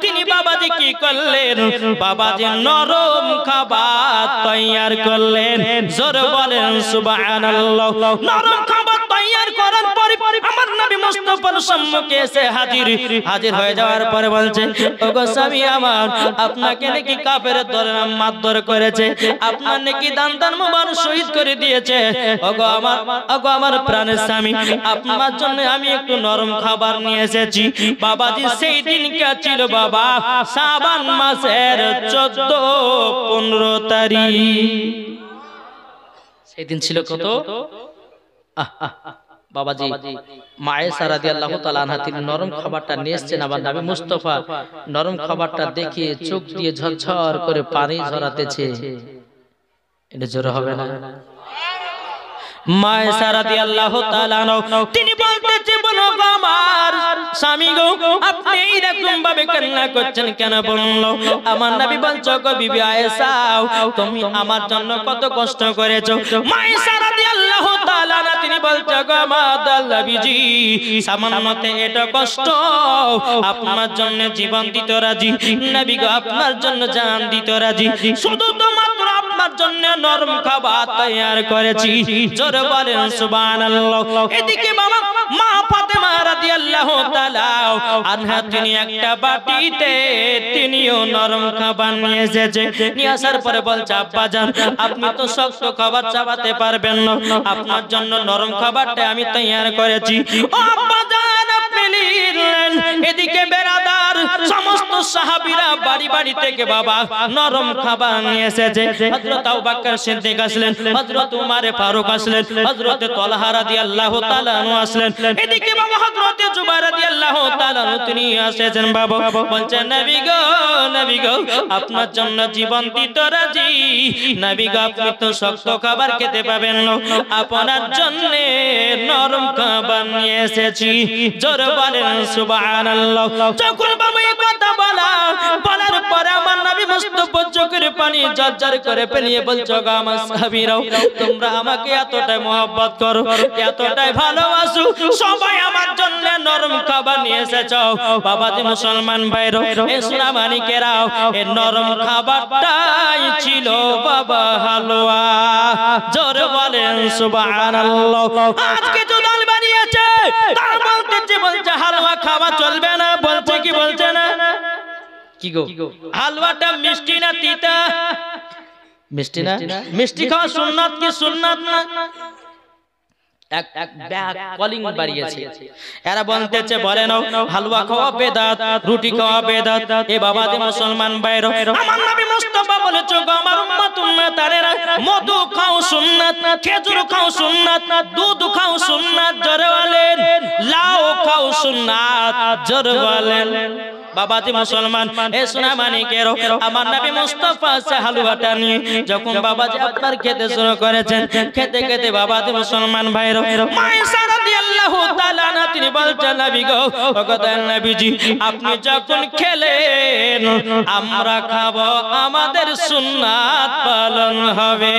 তিনি বাবাজি কি করলেন বাবাজি নরম খাবার তৈয়ার করলেন জোরে বলেন সুবহানাল্লাহ নরম খাবার তৈয়ার করার পরে আমার নবী মুস্তাফার সম্মুখে এসে হাজির হয়ে যাওয়ার পরে বলছে ওগো স্বামী আমার আপনাকে নাকি কাফের ধরে মারধর করেছে আপনার নাকি দান মুবারক শহীদ করে দিয়েছে ওগো আমার প্রাণের স্বামী আপনার জন্য আমি একটু নরম খাবার নিয়ে এসেছি বাবাজি সেই দিন কে ছিল বাবা শাবান মাসের 14-15 তারিখ সেই দিন ছিল কত বাবাজি মা আয়েশা রাদিয়াল্লাহু তাআলা আনহা তিনি নরম খাবারটা নিয়ে এসেছেন আবার নবী মুস্তাফা নরম খাবারটা দেখে চোখ দিয়ে ঝরঝর করে পানি ঝরাতেছে এটা জোরে হবে না মা আয়েশা রাদিয়াল্লাহু তাআলা তিনি বলতেছে বলো আমার স্বামী গো আপনি এরকম ভাবে কান্না করছেন কেন বললো আমার নবী বলছো গো বিবি আয়েশা তুমি আমার জন্য কত কষ্ট করেছো মা আয়েশা রাদিয়াল্লাহু তাআলা তিনি বলছো গো আমার নবীজি সামান্যতে এটা কষ্ট আপনার জন্য জীবন দিতে রাজি নবী গো আপনার জন্য জান দিতে রাজি শুধু তো মাত্র আপনার জন্য নরম খাবার তৈয়ার করেছি জোরে বলেন সুবহানাল্লাহ এদিকে বাবা মা ফাতেমা রাদিয়াল্লাহু তাআলা আনহা তিনি একটা বাটিতে তিনিও নরম খাবার নিয়ে এসেছে নিয়ে আসার পরে বলছে আব্বাজান আপনি তো শক্ত খাবার চাবাতে পারবেন না আপনার জন্য নরম খাবারটা আমি তৈয়ার করেছি ও আব্বাজান আপনি নিলেন এদিকে বেরাদার সমস্ত সাহাবীরা বাড়ি বাড়ি থেকে বাবা নরম খাবার নিয়ে এসেছে হযরত আবু বকর সিদ্দিক আসলেন হযরত উমর ফারুক আসলেন হযরত তালহা রাদিয়াল্লাহু তাআলা আসলেন এদিকে বাবা হযরত জুবাইর রাদিয়াল্লাহু তাআলা তিনি এসেছেন বাবা বলছেন নবী গো আপনার জন্য জীবন দিতে রাজি নবী গো আপনি তো শক্ত খাবার খেতে পাবেন না আপনার জন্য নরম খাবার নিয়ে এসেছি জোরে বলেন সুবহানাল্লাহ যখন বাবা এই কথা বলার পরে আমার নবী মুস্তাফা চোখের পানি ঝরঝর করে ফেলিয়ে বলছো গো আমার সাহাবীরাও তোমরা আমাকে এতটাই মহব্বত করো এতটাই ভালোবাসো সবাই আমার জন্য নরম খাবার নিয়ে এসেছো বাবাজি মুসলমান ভাইরা এ সোনা মানিকেরাও এই নরম খাবারটাই ছিল বাবা হালুয়া জোরে বলেন সুবহানাল্লাহ আজকে তো ডাল বানিয়েছে তার বলছে হালুয়া খাওয়া চলবে না বলছে কি বলছে না কি গো হালুয়াটা মিষ্টি না তিতা মিষ্টি না মিষ্টি খাওয়া সুন্নাত কি সুন্নাত না এক ব্যাগ কলিং বাড়িয়েছে এরা বলতেছে বলে নাও হালুয়া খাওয়া বেদাত রুটি খাওয়া বেদাত এ বাবাজি মুসলমান ভাইরা আমার নবী মুস্তাফা বলেছো গো আমার উম্মত উম্মতারেরা মধু খাও সুন্নাত খেজুর খাও সুন্নাত দুধ খাও সুন্নাত জোরে বলেন লাউ খাও সুন্নাত জোরে বলেন বাবাজি মুসলমান এ সোনা মানিকেরও আমার নবী মুস্তাফা সে হালুয়াটা নিয়ে যখন বাবাজি আপনার খেতে শুরু করেছেন খেতে খেতে বাবাজি মুসলমান ভাইরা মা আয়েশা রাদিয়াল্লাহু তাআলা আনহা তিনি বলছেন নবী গো ওগো নবীজি আপনি যখন খেলেন আমরা খাবো আমাদের সুন্নাত পালন হবে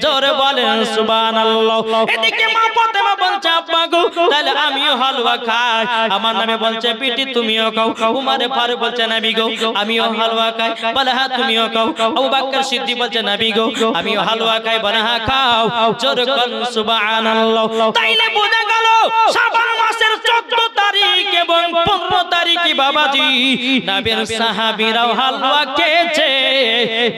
জোরে বলেন সুবহানাল্লাহ এদিকে মা ফাতেমা বলছে আব্বা গো তাহলে আমিও হালুয়া খাই আমার নবী বলছে বিটি তুমিও খাও উমর ফারুক বলছে নবী গো আমিও হালুয়া খাই বলে হ্যাঁ তুমিও খাও আবু বকর সিদ্দিক বলছে নবী গো আমিও হালুয়া খাই বলে হ্যাঁ খাও জোরে বলেন সুবহানাল্লাহ তাইলে বোঝা গেল শাবান মাসের 14 তারিখ এবং 15 তারিখে বাবাজি নবীর সাহাবীরাও হালুয়া খেয়েছে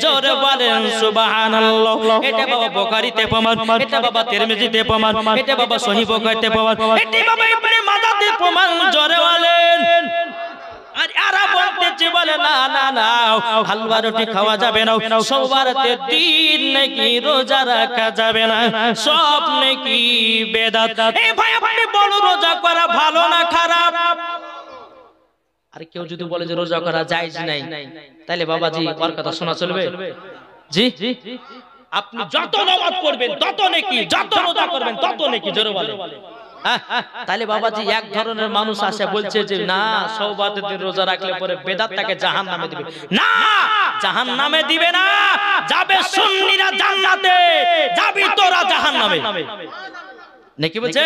জোরে বলেন সুবহানাল্লাহ এটা বাবা বুখারীতে প্রমাণ এটা বাবা তিরমিজিতে প্রমাণ এটা বাবা সহিহ বুখারীতে প্রমাণ এটা বাবা ইবনে মাজাহতে প্রমাণ জোরে বলেন আর এরা বলতেছে বলে না না না হালুয়া রুটি খাওয়া যাবে না সোমবারের দিন নাকি রোজা রাখা যাবে না সব নাকি বেদাত এ ভাই আপনি বলো রোজা করা ভালো না খারাপ আর কেউ যদি বলে যে রোজা করা জায়েজ নাই তাহলে বাবাজি ওর কথা শোনা চলবে জি আপনি যত নামাজ পড়বেন তত নেকি যত রোজা করবেন তত নেকি জোরে বলেন তাহলে বাবাজি এক ধরনের মানুষ আসে বলছে যে না সওবাতের দিন রোজা রাখলে পরে বেদাত তাকে জাহান্নামে দিবে না জাহান্নামে দিবে না যাবে সুন্নিরা জান্নাতে যাবি তোরা জাহান্নামে নাকি বলছে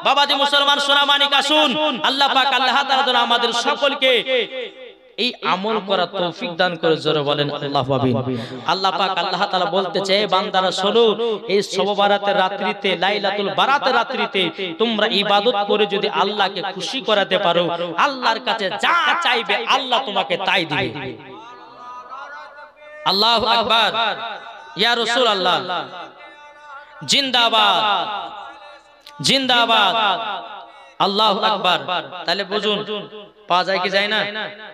বাবাজি মুসলমান সোনা মানিক আসুন, আল্লাহ পাক আল্লাহ তাআলা যেন আমাদের সকলকে এই আমল করার তৌফিক দান করে। জোরে বলেন আল্লাহু আমিন। আল্লাহ পাক আল্লাহ তাআলা বলতেছে, বান্দারা শোনো, এই শবে বারাতের রাত্রিতে, লাইলাতুল বারাতের রাত্রিতে তোমরা ইবাদত করে যদি আল্লাহকে খুশি করাতে পারো, আল্লাহর কাছে যা চাইবে আল্লাহ তোমাকে তাই দিবে। আল্লাহু আকবার, ইয়া রাসূলুল্লাহ জিন্দাবাদ জিন্দাবাদ, আল্লাহু আকবার। তাহলে বুঝুন পাওয়া যায় কি যায় না?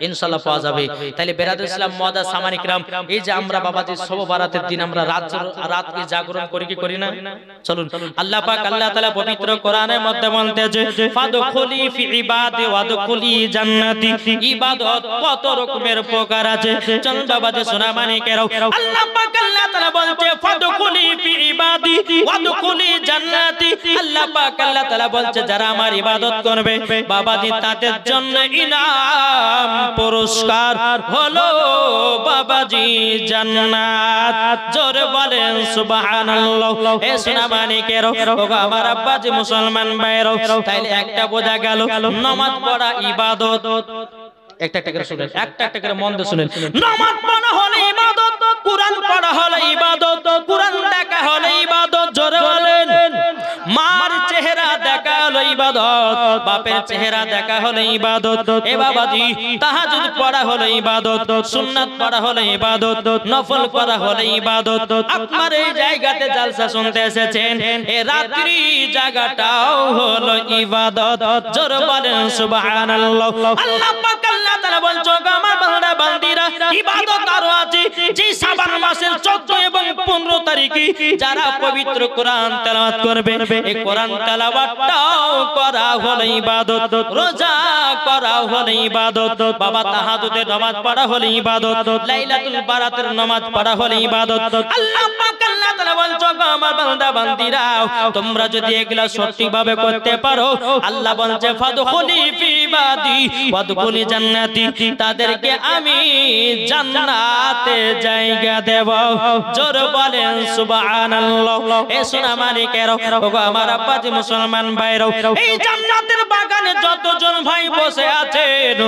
ইনশাআল্লাহ পাওয়া যাবে। তাহলে বেরাদুল ইসলাম মুআদ্দাস সামানি কিরাম, এই যে আমরা বাবাজি শবে বারাতের দিন আমরা রাতকে জাগরণ করি কি করি না? চলুন, আল্লাহ পাক আল্লাহ তাআলা পবিত্র কোরআনের মধ্যে বলতেছে, ফাদখুলি ফি ইবাদি ওয়াদখুলি জান্নাতি। ইবাদত কত রকমের প্রকার আছে, চলুন বাবাজি সোনা মানিকেরাও, আল্লাহ পাক আল্লাহ তাআলা বলছে ফাদখুলি ফি ইবাদি ওয়াদখুলি জান্নাতি। আল্লাহ পাক আল্লাহ তাআলা বলছে যারা আমার ইবাদত করবে বাবাজি তাদের জন্য ইনাম পুরস্কার হলো বাবাজি জান্নাত। জোরে বলেন সুবহানাল্লাহ। এ সোনা মানিকেরও, ওগো আমার আব্বাজি মুসলমান ভাইরাও, তাইলে একটা বোঝা গেল নামাজ পড়া ইবাদত। একটা একটা করে শুনেন, একটা একটা করে মন দিয়ে শুনেন। নামাজ পড়া হলো ইবাদত, কুরআন পড়া হলো ইবাদত, কুরআন দেখা হলো ইবাদত। জোরে বলেন, মার চেহারা দেখা হলো ইবাদত, বাপের চেহারা দেখা হলো ইবাদত। এ বাবাজি তাহাজ্জুদ পড়া হলো ইবাদত, সুন্নাত পড়া হলো ইবাদত, নফল পড়া হলো ইবাদত। আপনার এই জায়গাতে জালসা শুনতে এসেছেন, এই রাত্রি জায়গাটাও হলো ইবাদত। জোরে বলেন সুবহানাল্লাহ। আল্লাহ পাক আল্লাহ তাআলা বলছো, আমার বান্দা বান্দিরা ইবাদত আরো আছে। যে শাবান মাসের 14 এবং 15 তারিখে যারা পবিত্র কোরআন তেলাওয়াত করবে, এই কোরআন তেলাওয়াতটাও করা হলো ইবাদত, রোজা করা হলো ইবাদত, বাবা তাহাজ্জুদের নামাজ পড়া হলো ইবাদত, লাইলাতুল বারাতের নামাজ পড়া হলো ইবাদত। আল্লাহ পাক আল্লাহ তাআলা বলছো, আমার বান্দা বান্দিরা তোমরা যদি এগুলা সঠিকভাবে করতে পারো, আল্লাহ বলছে ফাদখুলি ফি ইবাদি ওয়াদখুলি জান্নাতি, তাদেরকে আমি জান্নাতে জায়গা দেব। জোরে বলেন সুবহানাল্লাহ। এ সোনা মানিকেরও, ওগো আমার আব্বাজি মুসলমান ভাইরাও, এই জান্নাতের বাগানে যতজন ভাই বসে আছেন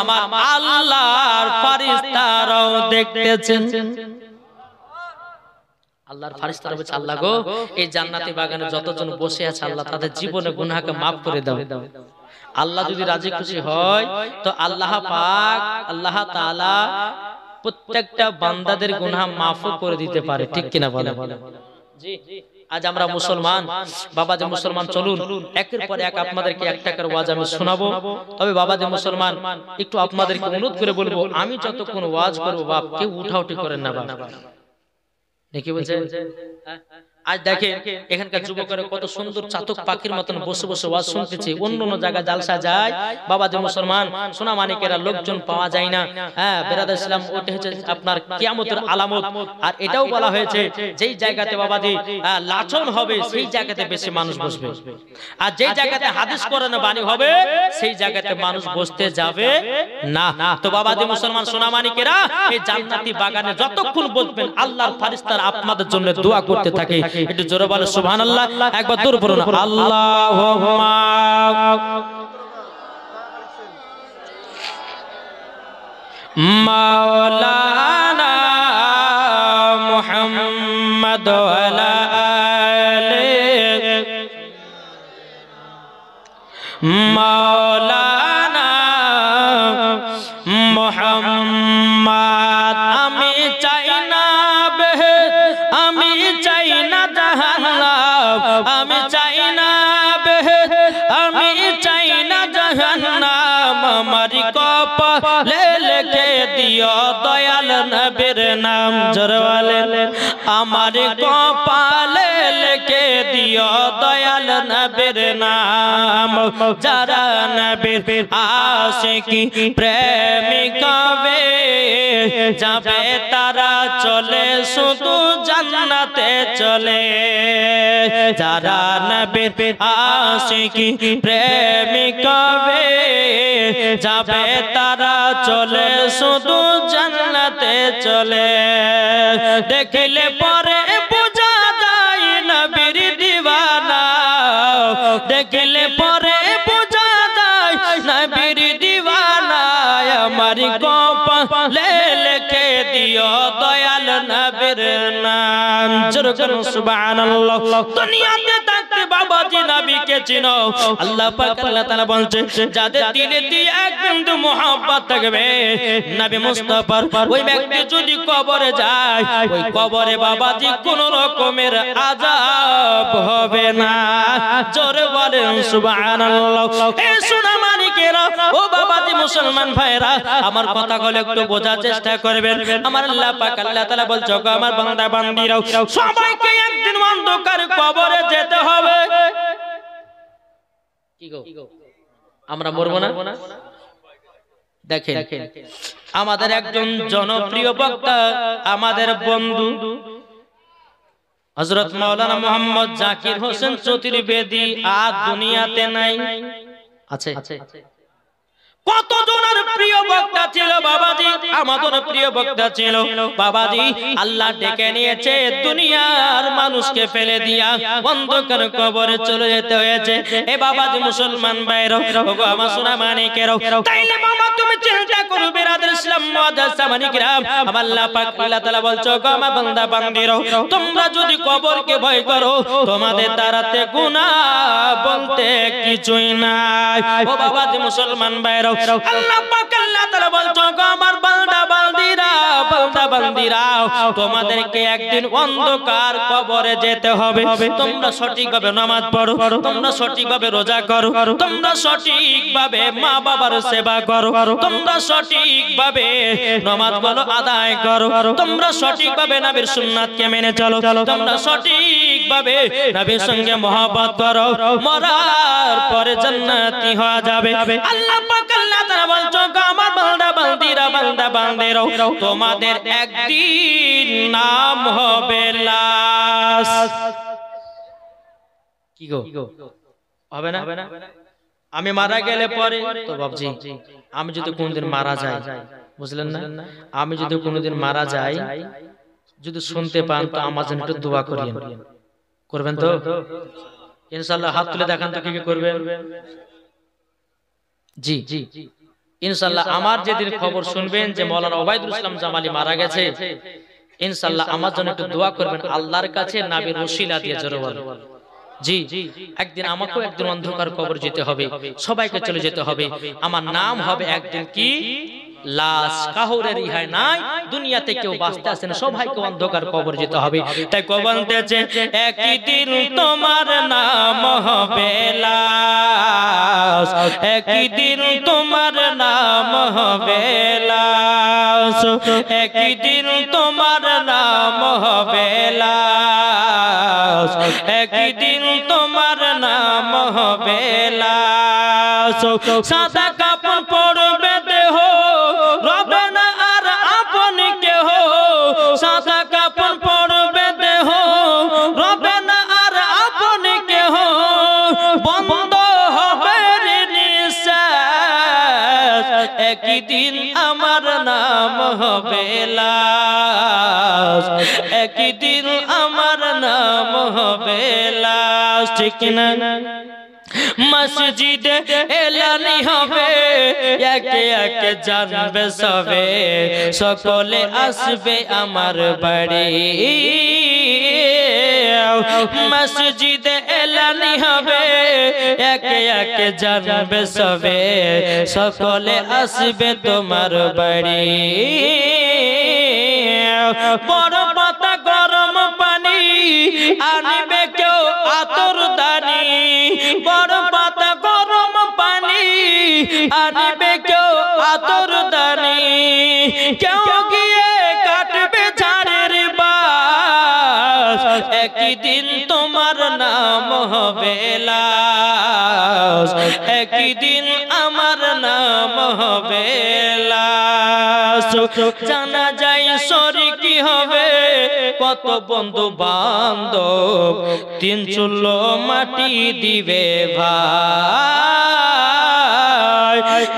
আমার আল্লাহর ফেরেশতারাও দেখতেছেন। আল্লাহর ফেরেশতারা বলছে, আল্লাহ গো, এই জান্নাতি বাগানে যতজন বসে আছে আল্লাহ তাদের জীবনে গুনাহকে maaf করে দাও। আল্লাহ যদি রাজি খুশি হয় তো আল্লাহ পাক আল্লাহ তাআলা প্রত্যেকটা বান্দাদের গুনাহ maaf করে দিতে পারে, ঠিক কিনা বলেন? জি, আজ আমরা মুসলমান বাবাজি মুসলমান, চলুন একের পর এক আপনাদেরকে একটা করে ওয়াজ আমি শোনাবো। তবে বাবাজি মুসলমান একটু আপনাদেরকে অনুরোধ করে বলবো, আমি যতক্ষণ ওয়াজ করব বাপ কেউ উঠাউঠি করেন না বাপ, নাকি বলছেন? আজ দেখেন এখানকার যুবকেরা কত সুন্দর চাতক পাখির মতন বসে বসে ওয়াজ শুনতেছে। অন্য অন্য জায়গায় জালসা যায় বাবাজি মুসলমান সোনা মানিকেরা লোকজন পাওয়া যায় না। হ্যাঁ, বেরাদুল ইসলাম ওটা হচ্ছে আপনার কিয়ামতের আলামত। আর এটাও বলা হয়েছে যেই জায়গাতে বাবাজি লাচন হবে সেই জায়গাতে বেশি মানুষ বসবে, আর যেই জায়গাতে হাদিস কোরআন বাণী হবে সেই জায়গাতে মানুষ বসতে যাবে না। তো বাবাজি মুসলমান সোনা মানিকেরা এই জান্নাতি বাগানে যতক্ষণ বসবেন আল্লাহর ফেরেশতারা আপনাদের জন্য দোয়া করতে থাকে। একটু জোরে বলো সুবহানাল্লাহ, একবার দূর পড়ুন আল্লাহুম্মা মাওলানা মুহাম্মদ ওয়ালা আলিহি মাওলানা মুহাম্মদ। আমি চাই না বেহেশত, আমি চাই না জাহান্নাম, আমি চাই না বেহেশত, আমি চাই না জাহান্নাম। আমার কপালে লিখে দিও দয়াল নবীর নাম। জোরে বলেন, আমার কপালে লিখে দিও দয়াল নবীর নাম। যারা নবীর আশিকি প্রেমিক হবে যাবে তারা চলে শুধু জান্নাতে চলে। যারা নবীর আশিকি প্রেমিক হবে যাবে তারা চলে শুধু জান্নাতে চলে। দেখলে পরে বোঝা যায় নবীর দিওয়ানা। নবীর দিওয়ানা আমার কপালে লিখে দিও দয়াল নবীর নাম জোরে বলুন সুবহানাল্লাহ দুনিয়াতে থাকতে বাবাজি নবীকে চিনো আল্লাহ পাক আল্লাহ তাআলা বলছে যাদের দিলে দিয়ে এক বিন্দু মোহাব্বত থাকবে নবী মুস্তাফার ওই ব্যক্তি যদি কবরে যায় ওই কবরে বাবাজি কোন রকমের আযাব হবে না জোরে বলেন সুবহানাল্লাহ এ সোনা মানিকেরা ও বাবাজি মুসলমান ভাইরা আমার কথাগুলো একটু বোঝার চেষ্টা করবেন আমার আল্লাহ পাক আল্লাহ তাআলা বলছে গো আমার বান্দা বান্দীরা সবাইকে একদিন অন্ধকার কবরে যেতে হবে কি গো আমরা মরবো না দেখেন আমাদের একজন জনপ্রিয় বক্তা আমাদের বন্ধু হযরত মাওলানা মোহাম্মদ জাকির হোসেন চতুর্বেদী আর দুনিয়াতে নাই আছে কতজনের প্রিয় বক্তা ছিল বাবাজি আমাদের প্রিয় বক্তা ছিল বাবাজি আল্লাহ ডেকে নিয়েছে দুনিয়ার মানুষকে ফেলে দিয়া অন্ধকার কবরে চলে যেতে হয়েছে এ বাবাজি মুসলমান ভাইরা ওগো আমার সোনা মানিকেরা তাইলে বাবা তুমি চিন্তা করো বিরাদর ইসলাম মুআজ্জাজ সামানি কিরাম আমার আল্লাহ পাক আল্লাহ তাআলা বলছো গো আমার বান্দা বান্দীরা তোমরা যদি কবরকে ভয় করো তোমাদের দ্বারাতে গুনাহ বলতে কিছুই নাই ও বাবাজি মুসলমান ভাইরা আল্লাহ পাক আল্লাহ তাআলা বলছো গো আমার বান্দা বান্দীরা তোমাদেরকে একদিন অন্ধকার কবরে যেতে হবে তোমরা সঠিকভাবে নামাজ পড়ো তোমরা সঠিকভাবে রোজা করো তোমরা সঠিকভাবে মা বাবার সেবা করো তোমরা সঠিকভাবে নামাজগুলো আদায় করো তোমরা সঠিকভাবে নবীর সুন্নাতকে মেনে চলো তোমরা সঠিকভাবে নবীর সঙ্গে মহব্বত করো মরার পরে জান্নাতি হওয়া যাবে আল্লাহ পাক আল্লাহ তাআলা বলছো আমার বান্দা বান্দীরা তোমাদের একদিন নাম হবে লাশ কি গো হবে না আমি মারা গেলে পরে তো বাবজি আমি যদি কোনদিন মারা যাই বুঝলেন না আমি যদি কোনদিন মারা যাই যদি শুনতে পান তো আমার জন্য একটু দোয়া করিয়েন করবেন তো ইনশাআল্লাহ হাত তুলে দেখান তো কি কি করবেন জি ইনশাআল্লাহ আমার যেদিন খবর শুনবেন যে মাওলানা ওবায়দুল ইসলাম জামালি মারা গেছে ইনশাআল্লাহ আমার জন্য একটু দোয়া করবেন আল্লাহর কাছে নবীর ওসিলা দিয়ে জোরে বলেন জি একদিন আমাকেও একদিন অন্ধকার কবর যেতে হবে সবাইকে চলে যেতে হবে আমার নাম হবে একদিন কি লাশ কাউরে রিহাই নাই দুনিয়াতে কেউ বাঁচতে আসে না সবাইকে অন্ধকার কবর যেতে হবে তাই কো বলতেছে একদিন তোমার নাম হবে লাশ একদিন তোমার নাম হবে লাশ একদিন তোমার নাম হবে লাশ একদিন তোমার নাম হবে লাশ সাদা কাপড় পরবে দেহ রবে না আর আপন কেহ সাদা কাপড় পরবে দেহ রবে না আর আপন কেহ বন্ধ হবে নিঃশ্বাস একদিন আমার নাম হবে লাশ একদিন আমার নাম হবে লাশ ঠিক না মসজিদে এলানি হবে একে একে জানবে সবে সকলে আসবে আমার বাড়ি মসজিদে এলানি হবে একে একে জানবে সবে সকলে আসবে তোমার বাড়ি বড় পাতা গরম পানি আনিবে কেউ আতর দানি বড় পাতা গরম পানি আনিবে কেউ আতর দানি কেউ গিয়ে কাটবে ঝাড়ের বাস একদিন তোমার নাম হবে লাশ একদিন আমার নাম হবে লাশ জানা যায় শরীকি হবে কত বন্ধু বান্ধব তিন চুলো মাটি দিবে ভাই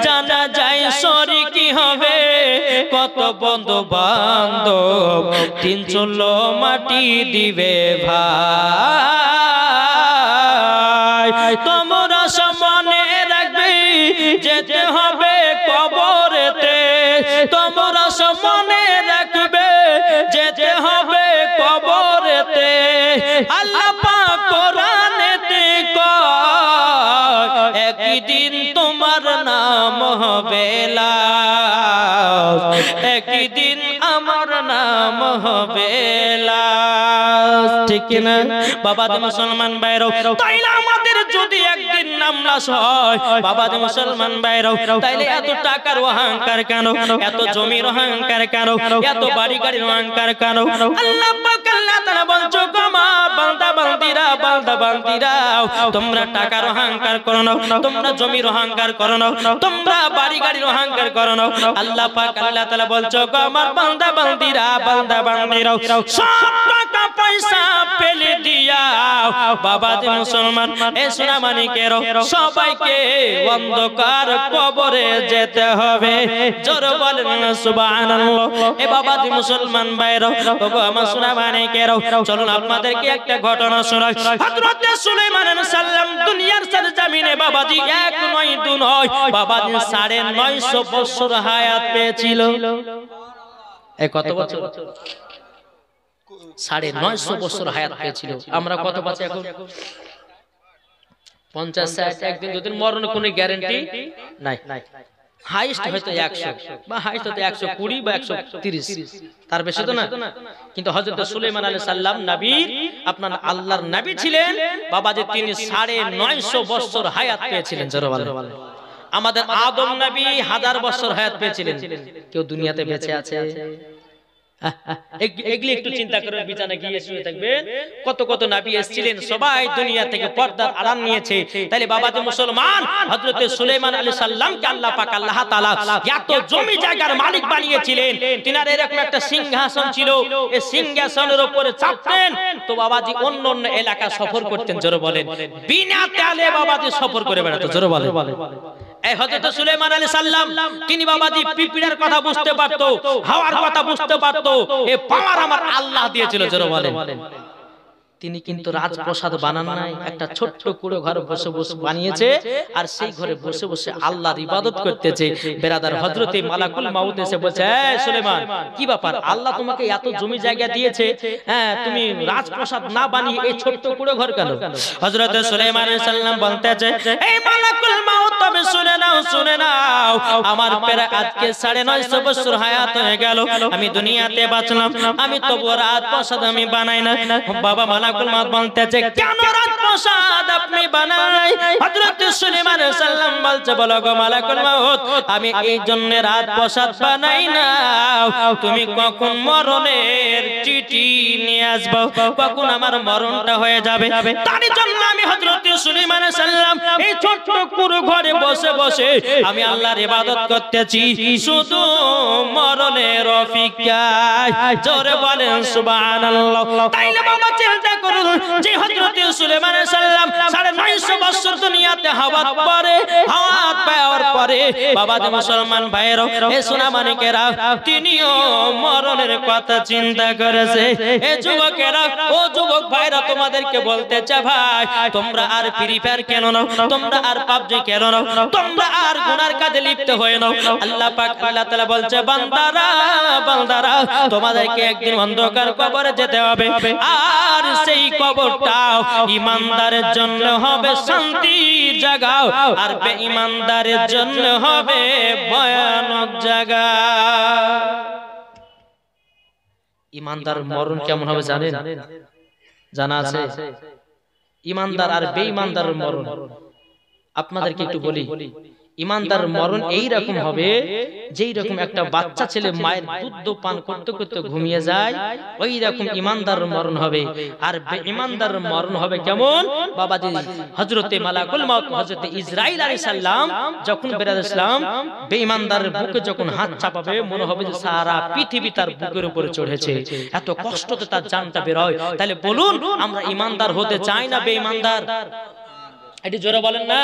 জানা যায় শরীকি হবে কত বন্ধু বান্ধব তিন চুলো মাটি দিবে ভাই তোমরা সমানে রাখবে যেতে হবে কবরেতে, তোমরা মনে রাখবে যেতে হবে কবরেতে। আল্লাহ পাক কোরআনেতে কয় একদিন তোমার নাম হবে লাশ, একদিন আমার নাম হবে লাশ। ঠিক কিনা বাবাজি মুসলমান ভাইরাও? তাইলে আমাদের যদি একদিন নাম লাশ হয় বাবাজি মুসলমান ভাইরাও, তাইলে এত টাকার অহংকার কেন, এত জমির অহংকার কেন, এত বাড়ি গাড়ির অহংকার কেন? আল্লাহ পাক আল্লাহ তাআলা বলছো আমার বান্দা বান্দিরা, বান্দা বান্দিরা, তোমরা টাকার অহংকার করো না, তোমরা জমির অহংকার করো না, তোমরা বাড়ি গাড়ির অহংকার করো না। আল্লাহ পাক আল্লাহ তাআলা বলছো আমার বান্দা বান্দিরা, বান্দা বান্দিরা, সব টাকা পয়সা ফেলে দিয়া বাবাজি মুসলমান এ সোনা মানিকের সবাইকে অন্ধকার কবরে যেতে হবে। জোরে বলেন সুবহানাল্লাহ। এ বাবাজি মুসলমান ভাইরা, ওগো আমার সোনা মানিকের, চলুন আপনাদেরকে একটা ঘটনা শোনাই। হযরত সুলাইমান আলাইহিস সালাম দুনিয়ার সরজমিনে বাবাজি এক নয় দুই নয় বাবাজি 950 বছর হায়াত পেয়েছিল। এ কত বছর? 950 বছর হায়াত পেয়েছিল। আমরা কত পাচ্ছি এখন? 50 60। একদিন দুদিন মরণ কোনো গ্যারান্টি নাই। হাইস্ট হয়তো 100 বা হাইস্ট হয়তো 120 বা 130, তার বেশি তো না। কিন্তু হযরত সুলাইমান আলাইহিস সালাম নবী, আপনার আল্লাহর নবী ছিলেন বাবাজি, তিনি 950 বছর হায়াত পেয়েছিলেন। জোরে বলেন। আমাদের আদম নবী 1000 বছর হায়াত পেয়েছিলেন। কেউ দুনিয়াতে বেঁচে আছে? এগুলি একটু চিন্তা করে বিছানা গিয়ে শুয়ে থাকবেন। কত কত নবী এসেছিলেন, সবাই দুনিয়া থেকে পর্দার আড়াল নিয়েছে। তাইলে বাবাজি মুসলমান হযরত সুলাইমান আলাইহিস সালামকে আল্লাহ পাক আল্লাহ তাআলা এত জমি জায়গার মালিক বানিয়েছিলেন। তিনার এরকম একটা সিংহাসন ছিল, এই সিংহাসনের উপরে চাপতেন তো বাবাজি অন্য অন্য এলাকা সফর করতেন। জোরে বলেন। বিনা তেলে বাবাজি সফর করে বেড়াতেন। জোরে বলেন। এই হযরত সুলাইমান আলাইহিস সালাম তিনি বাবাজি পিপিড়ার কথা বুঝতে পারতো, হাওয়ার কথা বুঝতে পারতো। এই পাওয়ার আমার আল্লাহ দিয়েছিল। জোরে বলেন। তিনি কিন্তু রাজপ্রাসাদ বানান নাই, একটা ছোট্ট কুড়ো ঘর বসে বসে বানিয়েছে, আর সেই ঘরে বসে বসে আল্লাহর ইবাদত করতেছে। বেরাদার হযরতে মালাকুল মাউত এসে বলছে, এই সুলাইমান কি ব্যাপার, আল্লাহ তোমাকে এত জমি জায়গা দিয়েছে, হ্যাঁ তুমি রাজপ্রাসাদ না বানিয়ে এই ছোট্ট কুড়ো ঘর কেন? হযরত সুলাইমান আলাইহিস সালাম বলতেছে, এই মালাকুল মাউত তুমি শুনে নাও, শুনে নাও, আমার প্রায় আজকে 950 বছর হায়াত হয়ে গেল, আমি দুনিয়াতে বাঁচলাম, আমি তবু রাজপ্রাসাদ আমি বানাই না। বাবা মালাকুল মাউত বলতেছে, কেন রাজপ্রাসাদ আপনি বানাই? হযরত সুলাইমান আলাইহিস সালাম বলছে, বলো গো মালাকুল মাউত, আমি এই জন্য রাজপ্রাসাদ বানাই না, তুমি কখন মরণের চিঠি নিয়ে আসবে, কখন আমার মরণটা হয়ে যাবে, তার জন্য আমি হযরত সুলাইমান আলাইহিস সালাম এই ছোট্ট কুড়ো ঘরে বসে বসে আমি আল্লাহর ইবাদত করতেছি, শুধু মরণের অপেক্ষায়। জোরে বলেন সুবহানাল্লাহ। তাইলে বাবা চিন্তা করুন যে হযরত সুলাইমান আলাইহিস সালাম 950 বছর দুনিয়াতে হায়াত পরে, হায়াত পাওয়ার পরে বাবাজি মুসলমান ভাইরা, এ সোনা মানিকেরা, তিনিও মরণের কথা চিন্তা করেছে। এ যুবকেরা, ও যুবক ভাইরা, তোমাদেরকে বলতে চাই ভাই, তোমরা আর ফ্রি ফায়ার কেন নাও, তোমরা আর পাবজি কেন নাও, তোমরা আর গুনার কাজে লিপ্ত হয়ে নাও। আল্লাহ পাক আল্লাহ তাআলা বলছে, বান্দারা বান্দারা, তোমাদেরকে একদিন অন্ধকার কবরে যেতে হবে, আর সেই কবরটাও ঈমানদারের জন্য হবে শান্তির জায়গা, আর বেঈমানদারের জন্য হবে ভয়ানক জায়গা। ঈমানদার মরণ কেমন হবে জানেন? জানা আছে? ঈমানদার আর বেঈমানদারের মরণ আপনাদেরকে একটু বলি। ঈমানদার মরণ এই রকম হবে, যেই রকম একটা বাচ্চা ছেলে মায়ের দুধ পান করতে করতে ঘুমিয়ে যায়, ওই রকম ঈমানদার মরণ হবে। আর বেঈমানদার মরণ হবে কেমন? বাবাজি হযরতে মালাকুল মাউত হযরতে ইসরাইল আলাইহিস সালাম যখন বেরাদ ইসলাম বেঈমানদারের বুকে যখন হাত চাপাবে, মনে হবে যে সারা পৃথিবী তার বুকের উপরে চড়েছে, এত কষ্টতে তার জানটা বের হয়। তাহলে বলুন, আমরা ঈমানদার হতে চাই না বেঈমানদার? এটি জোরে বলেন না।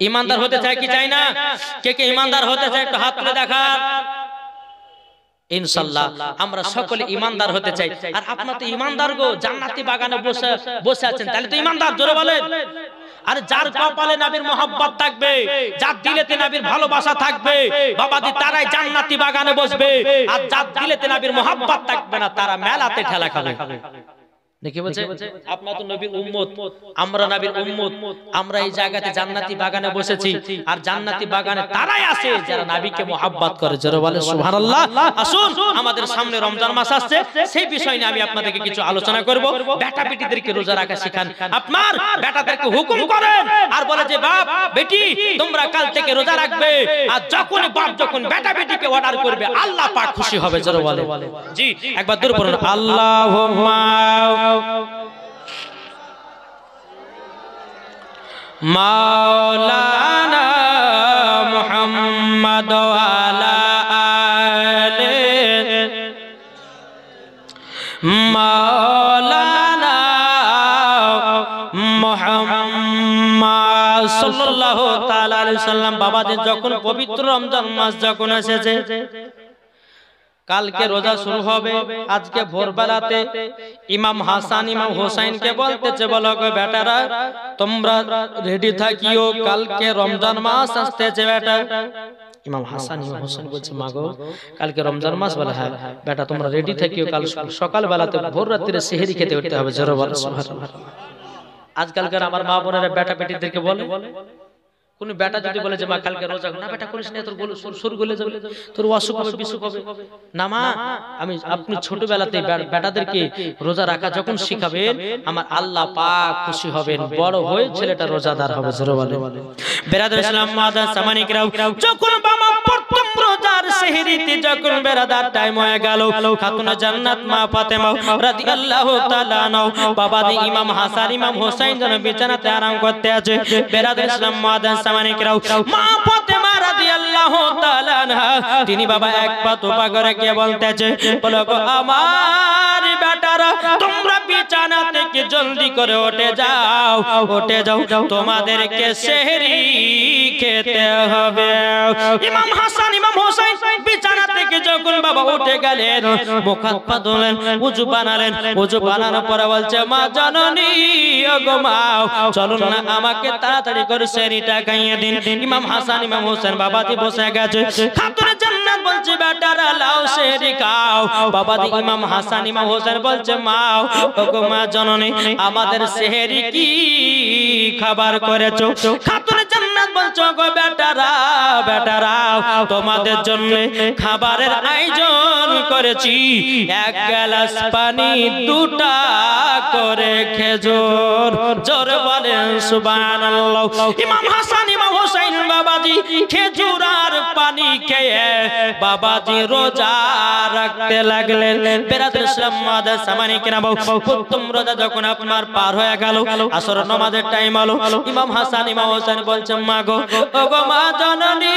ঈমানদার হতে চাই কি চাই না? কে কে ঈমানদার হতে চায় একটু হাত তুলে দেখান। ইনশাআল্লাহ আমরা সকলে ঈমানদার হতে চাই। আর আপনারা তো ঈমানদার গো, জান্নাতি বাগানে বসে বসে আছেন, তাহলে তো ঈমানদার। জোরে বলেন। আর যার কপালে নবীর মোহাব্বত থাকবে, যার দিলেতে নবীর ভালোবাসা থাকবে বাবাজি, তারাই জান্নাতি বাগানে বসবে। আর যার দিলেতে নবীর মোহাব্বত থাকবে না, তারা মেলাতে ঠেলা খাবে। দেখি বলছে আপনারা তো নবীর উম্মত, আমরা নবীর উম্মত, আমরা এই জায়গাতে জান্নাতি বাগানে বসেছি। আর জান্নাতি বাগানে তারাই আসে যারা নবীকে মোহাব্বত করে। জোরে বলে সুবহানাল্লাহ। আসুন, আমাদের সামনে রমজান মাস আসছে, সেই বিষয় নিয়ে আমি আপনাদেরকে কিছু আলোচনা করব। বেটা বেটিদেরকে রোজা রাখা শেখান, আপনার বেটাদেরকে হুকুম করেন আর বলে যে বাপ বেটি তোমরা কাল থেকে রোজা রাখবে। আর যখন বাপ যখন বেটা বেটিকে অর্ডার করবে, আল্লাহ পাক খুশি হবে। জোরে বলে জি, একবার দূর পড়ুন আল্লাহুম্মা মাওলানা মুহাম্মদ ওয়ালা আলে মাওলানা মুহাম্মদ সাল্লাল্লাহু তাআলা আলাইহি সাল্লাম। বাবাজি, যখন পবিত্র রমজান মাস যখন এসেছে, কালকে রোজা শুরু হবে। আজকে ভোরবেলাতে ইমাম হাসান ইমাম হোসেনকে বলতেছে, বলো গো বেটারা তোমরা রেডি থাকিও, কালকে রমজান মাস আসতেছে বেটা। ইমাম হাসান ইমাম হোসেন বলছে, মাগো কালকে রমজান মাস? বলে হ্যাঁ বেটা তোমরা রেডি থাকিও, কাল সকাল বেলাতে ভোর রাত্রিরে সেহরি খেতে উঠতে হবে। জোরে বলো সুবহানাল্লাহ। আজকালকার আমার মা বোনেরা বেটা বেটিদেরকে বলে, কোন বেটা যদি বলে যে মা কালকে রোজা না, বেটা করিস না, তোর সুর গলে যাবে, তোর অসুখ হবে বিসুখ হবে না। মা আপনি ছোটবেলাতে বেটাদেরকে রোজা রাখা যখন শিখাবেন, আমার আল্লাহ পাক খুশি হবেন, বড় হয়ে ছেলেটা রোজাদার হবে। জোরে বলে বেরাদার ইসলাম মাদার সামানিকরাও, যখন বাবা প্রথম রোজার সেহরিতে যখন বেরাদার টাইম হয়ে গেল, খাতুন জান্নাত মা ফাতেমা রাদিয়াল্লাহু তাআলা আনহা বাবাজি ইমাম হাসান ইমাম হোসেন যেন বিছানাতে আরাম করতে আছে। বেরাদার ইসলাম মাদার সামানিকরাও, মা ফাতেমা রাদিয়াল্লাহু তাআলা আনহা তিনি বাবা এক পা তোবা করে কে বলতেছে, বলো গো আমার বেটারা তোমরা বিছানা থেকে জলদি করে উঠে যাও, উঠে যাও, তোমাদেরকে সেহরি খেতে হবে। ইমাম হাসান ইমাম হোসেন বিছানা থেকে যখন বাবা উঠে গেলেন, মুখ হাত পা ধুলেন, ওযু বানালেন, ওযু বানানোর পরে বলছে, মা জননী ও গো মা চলুন না আমাকে তাড়াতাড়ি করে সেহরিটা খাইয়ে দিন। ইমাম হাসান ইমাম হোসেন বাবাজি বসে গেছে, খাতুন জান্নাত বলছে বেটারা লাও সেহরি খাও। বাবাজি ইমাম হাসান ইমাম হোসেন বলছে, মা ও গো মা জননী আমাদের সেহরি কি খাবার করেছো? খাতুন জান্নাত বলছো, গো বেটারা বেটারা তোমাদের জন্য খাবারের আয়োজন করেছি, এক গ্লাস পানি, দুটা করে খেজুর। জোরে বলেন সুবহানাল্লাহ। ইমাম হাসান ইমাম হোসেন বাবাজি খেজুর আর পানি খেয়ে বাবাজি রোজা রাখতে লাগলেন। বেরাদার ইসলাম মাদার সামানিকরাম, প্রথম রোজা যখন আপনার পার হয়ে গেল, আসর নামাজের টাইম হলো, ইমাম হাসান ইমাম হোসেন বলছে, মা গো ও গো মা জননী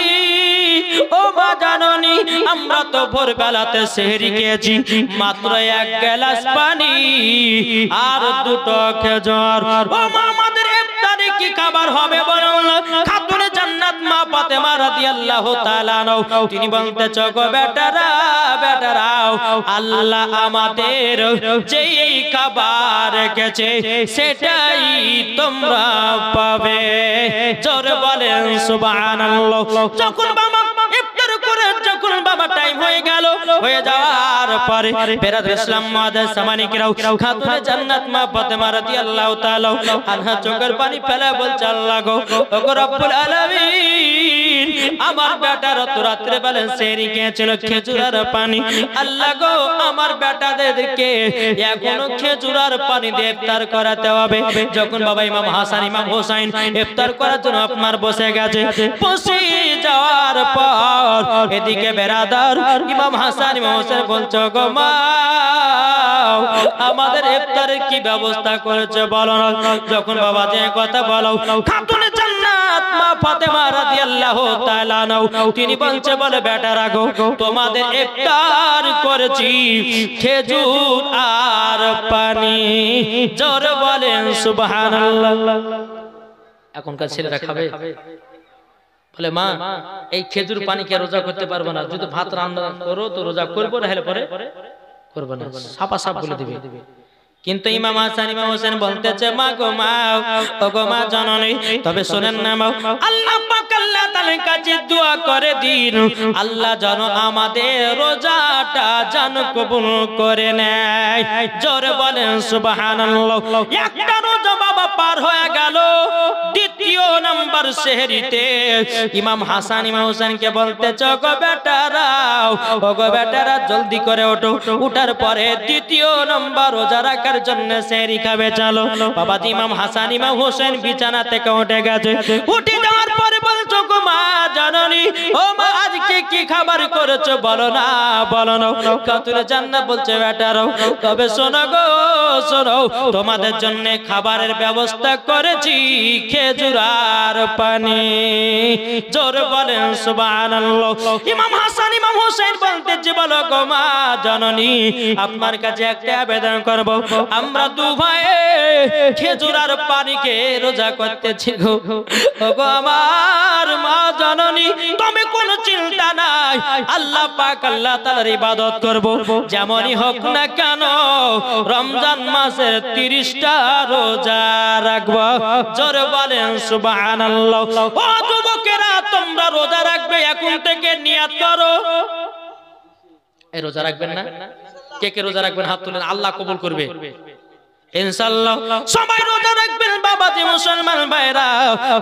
ও মা জননী আমরা তো ভোরবেলাতে সেহরি খেয়েছি, মাত্র এক গ্লাস পানি আর দুটো খেজুর। ও মা আমাদের ইফতারে কি খাবার হবে বলুন? খাতুন জান্নাত মা ফাতেমা রাদিয়াল্লাহু তাআলা আনহা তিনি বলতেছ, গো বেটারা বেটারা আল্লাহ আমাদের যেই খাবার রেখেছে সেটাই তোমরা পাবে। জোরে বলেন সুবহানাল্লাহ। যখন বাবা ইফতার করে যখন বাবা টাইম হয়ে গেল, হয়ে যাওয়ার পরে বেরাদার ইসলাম মাদার সামানিকরাও, খাতুন জান্নাত মা ফাতেমা রাদিয়াল্লাহু তাআলা আনহা চোখের পানি ফেলে বলছে, আল্লাহ গো ওগো রব্বুল আলামিন আমার বেটারা তো রাত্রে বেলা সেহরি খেয়েছিল খেজুর আর পানি, আল্লাহ গো আমার বেটাদেরকে এখনো খেজুর আর পানি দিয়ে ইফতার করাতে হবে। যখন বাবা ইমাম হাসান ইমাম হোসেন ইফতার করার জন্য আপনার বসে গেছে, বসে যাওয়ার পর এদিকে বেরাদার ইমাম হাসান ইমাম হোসেন বলছো, গো মা আমাদের ইফতারের কি ব্যবস্থা করেছে বলো না। যখন বাবা যে কথা বলো, খাতুন জান্নাত মা ফাতেমা রাদিয়াল্লাহু তাআলা আনহা তিনি বলছে, বলে বেটারা গো তোমাদের ইফতার করেছি খেজুর আর পানি। জোরে বলেন সুবহানাল্লাহ। এখনকার ছেলেরা খাবে? বলে মা এই খেজুর পানি কে রোজা করতে পারবো না, যদি ভাত রান্না করো তো রোজা করবো, না হলে পরে করবো না, সাপা সাপ বলে দিবে। কিন্তু ইমাম হাসান ইমাম হোসেন বলতেছে মা গো মা, ও গো মা জননী, তবে শুনেন না মা, আল্লাহ পাক আল্লাহ তাআলার কাছে দোয়া করে দিন আল্লাহ যেন আমাদের রোজাটা যেন কবুল করে নেয়। জোরে বলেন সুবহানাল্লাহ। একটা রোজা বাবা পার হয়ে গেল, দ্বিতীয় নাম্বার সেহরিতে ইমাম হাসান ইমাম হোসেনকে বলতেছে ও গো বেটারা, ও গো বেটারা জলদি করে ওঠো, উঠার পরে দ্বিতীয় নাম্বার রোজা রাখার জন্য সেহরি খাবে চলো। বাবা ইমাম হাসান ইমাম হোসেন বিছানা থেকে উঠে গেছে, উঠে যাওয়ার পরে বলছো গো মা জননী, ও মা আজকে কি খাবার করেছো বলো না বলো না। খাতুনে জান্নাত বলছে বেটারা তবে শোনো গো শোনো, তোমাদের জন্য খাবারের ব্যবস্থা করেছি খেজুর আর পানি। জোরে বলেন সুবহানাল্লাহ। ইমাম হাসান ইমাম হোসেন বলতেছে বলো গো মা জননী, আপনার কাছে একটা আবেদন করব, আমরা দু ভাই খেজুর আর পানিকে রোজা করতেছি গো। ওগো আমার মা জননী, তুমি কোনো চিন্তা নাই, আল্লাহ পাক আল্লাহ তাআলার ইবাদত করব, যেমনই হোক না কেন রমজান মাসের 30টা রোজা রাখব। জোরে বলেন সুবহানাল্লাহ। ও যুবকেরা তোমরা রোজা রাখবে, এখন থেকে নিয়ত করো। এই রোজা রাখবেন না? কে কে রোজা রাখবেন হাত তুলেন, আল্লাহ কবুল করবে ইনশাআল্লাহ। সবাই রোজা রাখবেন বাবাজি মুসলমান ভাইরা,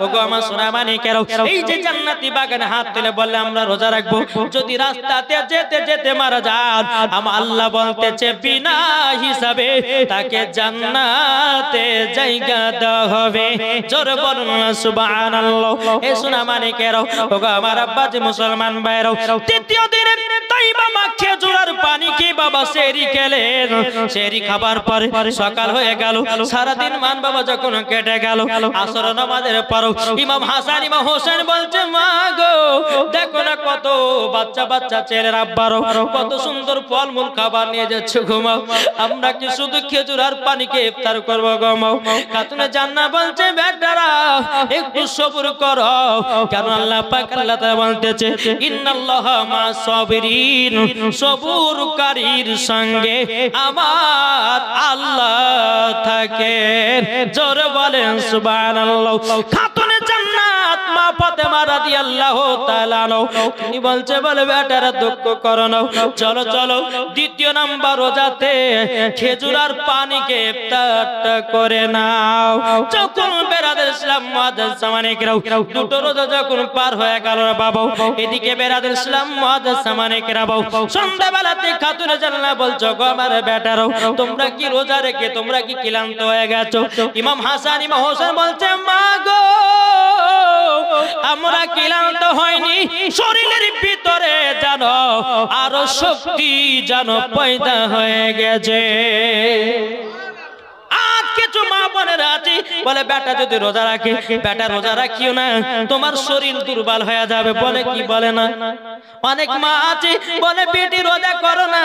ওগো আমার সোনা মানিকেরা, এই যে জান্নাতি বাগানে হাত তুলে বললে আমরা রোজা রাখবো, যদি রাস্তাতে যেতে যেতে মারা যান আমার আল্লাহ বলতেছে বিনা হিসাবে তাকে জান্নাতে জায়গা দেওয়া হবে। জোরে বলুন সুবহানাল্লাহ। এই সোনা মানিকেরা, ওগো আমার আব্বাজি মুসলমান ভাইরা, তৃতীয় দিনে তাইবা মা খেজুর আর পানি কি বাবা সেহরি খেলেন। সেহরি খাবার পরে সকাল হয়ে গেল, সারাদিন মান বাবা যখন কেটে গেল, আসর নামাজের পর ইমাম হাসান ইমাম হোসেন বলছে মা গো দেখো না কত বাচ্চা বাচ্চা ছেলের আব্বারও কত সুন্দর ফলমূল খাবার নিয়ে যাচ্ছে, ঘুমাও, আমরা কি শুধু খেজুর আর পানিকে ইফতার করবো ঘুমাও। খাতুনে জান্নাত বলছে বেটারা একটু সবর করো, কারণ আল্লাহ পাক আল্লাহ তাআলা বলতেছে ইন্নাল্লাহা মা'আস সাবিরিন, সবরকারীর সঙ্গে আমার আল্লাহ থাকে। জোরে বলেন সুবহানাল্লাহ। খাতুনে জান্নাত মা ফাতেমা রাদিয়াল্লাহু তাআলা তিনি বলছে বলে বেটারা দুঃখ করো না, চলো চলো দ্বিতীয় নাম্বার রোজাতে খেজুর আর পানিকে ইফতারটা করে নাও। যখন বেরাদের ইসলাম মুআজ্জাজ সামানিকরাও দুটো রোজা যখন পার হয়ে গেল বাবা, এদিকে বেরাদের ইসলাম মুআজ্জাজ সামানিকরাও সন্ধ্যাবেলাতে খাতুনে জান্নাত বলছো গো আমার বেটারাও তোমরা কি রোজা রেখে তোমরা কি ক্লান্ত হয়ে গেছো? ইমাম হাসান ইমাম হোসেন বলছে মা গো আমরা ক্লান্ত হয়নি, শরীরের ভিতরে জানো আরো শক্তি জানো পয়দা হয়ে গেছে। কিছু মা বোনেরা আছে বলে বেটা যদি রোজা রাখে, বেটা রোজা রাখিও না তোমার শরীর দুর্বল হয়ে যাবে, বলে কি বলে না। অনেক মা আছে বলে বেটি রোজা করো না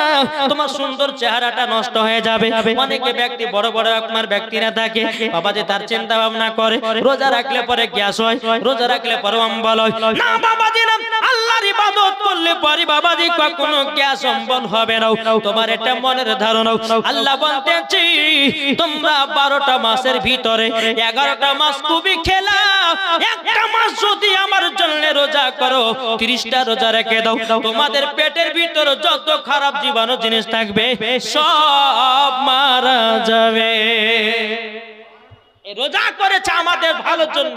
তোমার সুন্দর চেহারাটা নষ্ট হয়ে যাবে। অনেকে ব্যক্তি বড় বড় রকমের ব্যক্তিরা থাকে বাবা যে তার চিন্তা ভাবনা করে রোজা রাখলে পরে গ্যাস হয়, রোজা রাখলে পরে অম্বল হয়। না বাবাজি না, আল্লাহর ইবাদত করলে পরে বাবাজি কখনো গ্যাস অম্বল হবে না, তোমার এটা মনের ধারণা। আল্লাহ বলতেছি তোমরা 12টা মাসের ভিতরে 11টা মাস তুমি খেলা, একটা মাস যদি আমার জন্য রোজা করো 30টা রোজা রেখে দাও, তোমাদের পেটের ভিতরে যত খারাপ জীবাণু জিনিস থাকবে সব মারা যাবে। রোজা করেছে আমাদের ভালোর জন্য,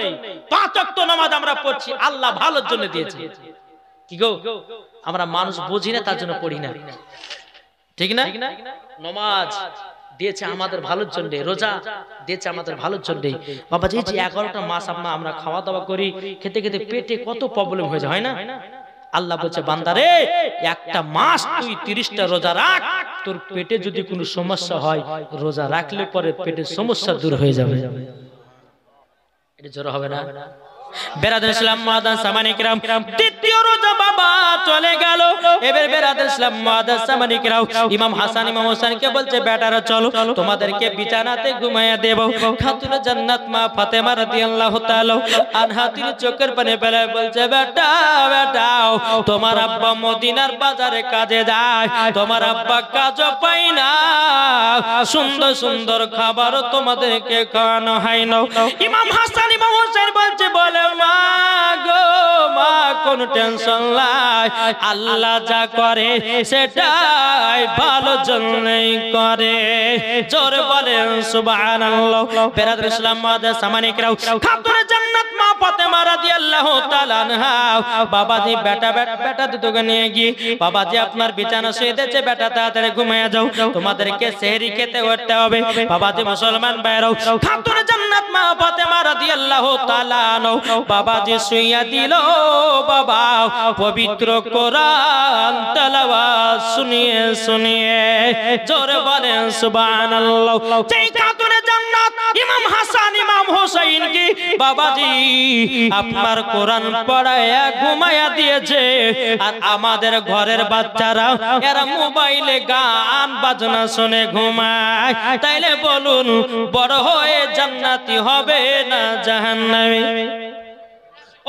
5 ওয়াক্ত নামাজ আমরা পড়ছি আল্লাহ ভালোর জন্য দিয়েছে। কি গো আমরা মানুষ বুঝি না তার জন্য পড়ি না, ঠিক না? নামাজ দিয়েছে আমাদের ভালোর জন্য, রোজা দিয়েছে আমাদের ভালোর জন্য। বাবা যে 11টা মাস আমরা খাওয়া দাওয়া করি, খেতে খেতে পেটে কত প্রবলেম হয়ে যায়, হয় না? আল্লাহ বলছে বান্দারে একটা মাস তুই 30টা রোজা রাখ, তোর পেটে যদি কোনো সমস্যা হয় রোজা রাখলে পরে পেটের সমস্যা দূর হয়ে যাবে। এটা জোর হবে না? বেরাদের ইসলাম মুআজ্জাজ সামানিকরাম দ্বিতীয় রোজা বাবা চলে গেল। এবার বেরাদের ইসলাম মুআজ্জাজ সামানিকরাও ইমাম হাসান ইমাম হোসেনকে বলছে বেটারা চলো তোমাদেরকে বিছানাতে ঘুমাইয়া দেব। খাতুনে জান্নাত মা ফাতেমা রাদিয়াল্লাহু তাআলা আনহা তিনি চোখের পানি ফেলে বলছে বেটা বেটাও তোমার আব্বা মদিনার বাজারে কাজে যায়, তোমার আব্বা কাজও পায় না, সুন্দর সুন্দর খাবারও তোমাদেরকে খাওয়ানো হয় না। ইমাম হাসান ইমাম হোসেন বলছে, বলে মা গো মা, কোন টেনশন নাই, আল্লাহ যা করে সেটাই ভালো জন্যই করে। জোরে বলেন সুবহানাল্লাহ। বেরাদর ইসলাম মাদার সামানিকরাও, খাতুনে জান্নাত মা ফাতেমা রাদিয়াল্লাহু তাআলা আনহা বাবাজি বেটা দুটোকে নিয়ে গিয়ে, বাবাজি আপনার বিছানা শুয়ে দিয়েছে, বেটা তাড়াতাড়ি ঘুমিয়ে যাও, তোমাদেরকে সেহরি খেতে উঠতে হবে। বাবাজি মুসলমান ভাইরাও, খাতুনে জান্নাত মা ফাতেমা রাদিয়াল্লাহু তাআলা আনহা বাবাজি শুইয়া দিল বাবা পবিত্র কোরআন তেলাওয়াত শুনিয়ে শুনিয়ে। জোরে বলেন সুবহানাল্লাহ। যেই খাতুনে জান্নাত ইমাম হাসান ইমাম হোসেন কি বাবাজি আপনার কোরআন পড়ায়া ঘুমায়া দিয়েছে, আর আমাদের ঘরের বাচ্চারা এরা মোবাইলে গান বাজনা শুনে ঘুমায়। তাইলে বলুন বড় হয়ে জান্নাতি হবে না জাহান্নামী?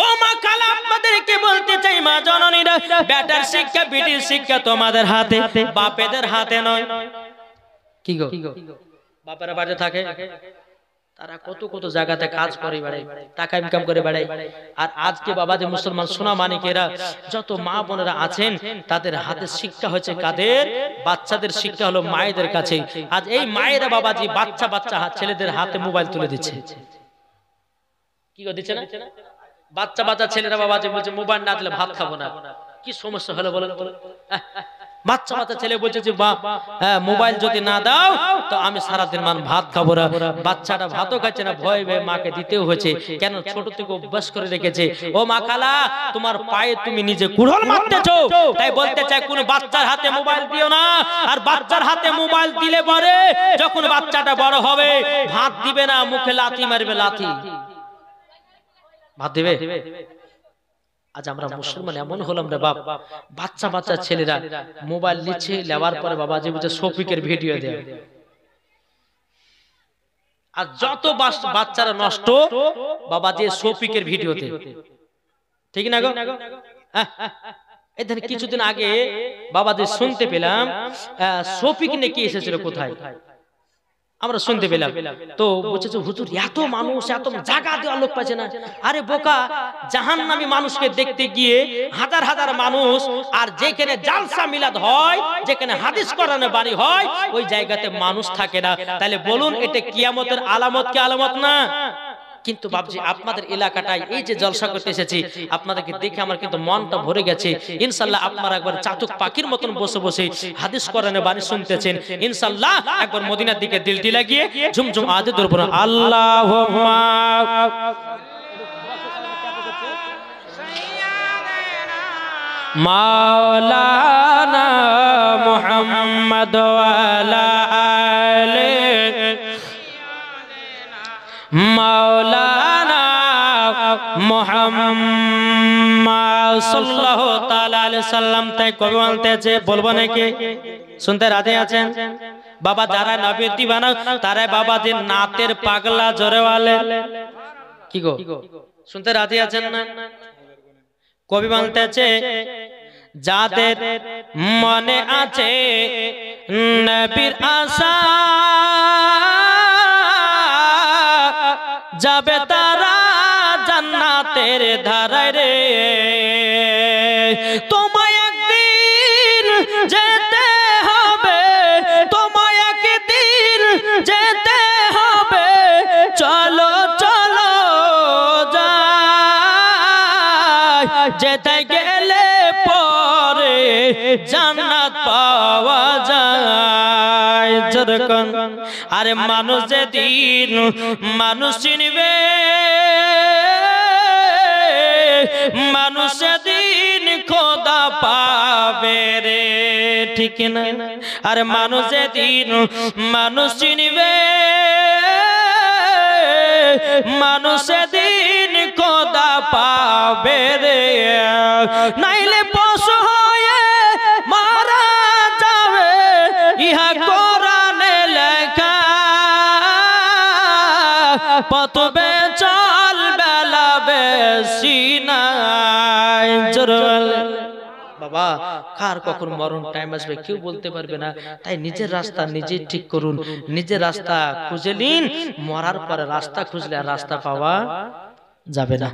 ও মা খালা, আপনাদেরকে বলতে চাই মা জননীরা, বেটার শিক্ষা বেটির শিক্ষা তোমাদের হাতে, বাপেদের হাতে নয়। কি গো, বাপেরা বাড়িতে থাকে, তারা কত কত জায়গাতে কাজ করে বেড়ায়, টাকা ইনকাম করে বেড়ায়। আর আজকে বাবাজি মুসলমান সোনা মানিকেরা যত মা বোনেরা আছেন, তাদের হাতে শিক্ষা হচ্ছে কাদের? বাচ্চাদের শিক্ষা হলো মায়েদের কাছে। আজ এই মায়েরা বাবাজি বাচ্চা বাচ্চা ছেলেদের হাতে মোবাইল তুলে দিচ্ছে। কি গো, দিচ্ছে না? বাচ্চা বাচ্চা ছেলেরা বাবাজি বলছে মোবাইল না দিলে ভাত খাবো না। কি সমস্যা হলো বলেন? বাচ্চা বাচ্চা ছেলে বলছে যে মোবাইল যদি না দাও তো আমি সারাদিন ভাত খাবো না। বাচ্চাটা ভাতও খাচ্ছে না, ভয় ভয়ে মাকে দিতেও হয়েছে। কেন? ছোট থেকে অভ্যাস করে রেখেছে। ও মা খালা, তোমার পায়ে তুমি নিজে কুড়োল মারতেছো। তাই বলতে চাই, কোন বাচ্চার হাতে মোবাইল দিও না। আর বাচ্চার হাতে মোবাইল দিলে পরে যখন বাচ্চাটা বড় হবে ভাত দিবে না, মুখে লাথি মারবে, লাথি ভাত দিবে। আজ আমরা মুসলমান এমন হলাম রে বাপ, বাচ্চা বাচ্চা ছেলেরা মোবাইল নিচ্ছে, নেওয়ার পরে বাবাজি বলছে শফিকের ভিডিও দেয়। আর যত বাচ্চারা নষ্ট বাবাজি শফিকের ভিডিওতে, ঠিক না গো? এখানে কিছুদিন আগে বাবাজি শুনতে পেলাম শফিক নাকি এসেছিল কোথায়, আমরা শুনতে পেলাম। তো বলছে যে হুজুর এত মানুষ, এত জায়গা দেওয়ার লোক পাচ্ছে না। আরে বোকা, জাহান্নামী মানুষকে দেখতে গিয়ে হাজার হাজার মানুষ, আর যেখানে জালসা মিলাদ হয়, যেখানে হাদিস কোরআনের বাণী হয়, ওই জায়গাতে মানুষ থাকে না। তাহলে বলুন এটা কিয়ামতের আলামত কি আলামত না? কিন্তু বাবজি আপনাদের এলাকাটায় এই যে জলসা করতে এসেছি, আপনাদেরকে দেখে আমার কিন্তু মনটা ভরে গেছে। ইনশাআল্লাহ আপনারা একবার চাতক পাখির মতন বসে বসে হাদিস কোরআনের বাণী শুনতেছেন। ইনশাআল্লাহ একবার মদিনার দিকে দিলটি লাগিয়ে ঝুমঝুম আওয়াজে দরুদ পড়ুন, আল্লাহুম্মা মাওলানা মুহাম্মদ ওয়া আলা আলি মাওলানা মুহাম্মদ সাল্লাল্লাহু তাআলা আলাইহি সাল্লাম। তাই কবি বলতেছে, বলবো নাকি? শুনতে রাজি আছেন? বাবা যারা নবীর দিওয়ানা তারাই বাবাজি নাতের পাগলা জোরে বলে। কি গো, শুনতে রাজি আছেন না? কবি বলতেছে, যাদের মনে আছে নবীর আশা, যাবে তারা জান্নাতের ধারে রে। তোমায় একদিন যেতে হবে, তোমায় একদিন যেতে হবে, চলো চলো যাই, যেতে গেলে পরে জান্নাত পাওয়া যায়। যেরকম আরে মানুষ যেদিন মানুষ চিনবে, মানুষ যেদিন খোদা পাবে রে, ঠিক না? আরে মানুষ যেদিন মানুষ চিনবে, মানুষ যেদিন খোদা পাবে রে। নাইলে পশু হয়ে মারা যাবে, ইহা কোরআনে লেখা। পথবে চল বেলা বেশি নাই, জোরে বলে বাবা কার কখন মরণ টাইম আসবে কেউ বলতে পারবে না, তাই নিজের রাস্তা নিজে ঠিক করুন, নিজের রাস্তা খুঁজে নিন। মরার পরে রাস্তা খুঁজলে আর রাস্তা পাওয়া যাবে না।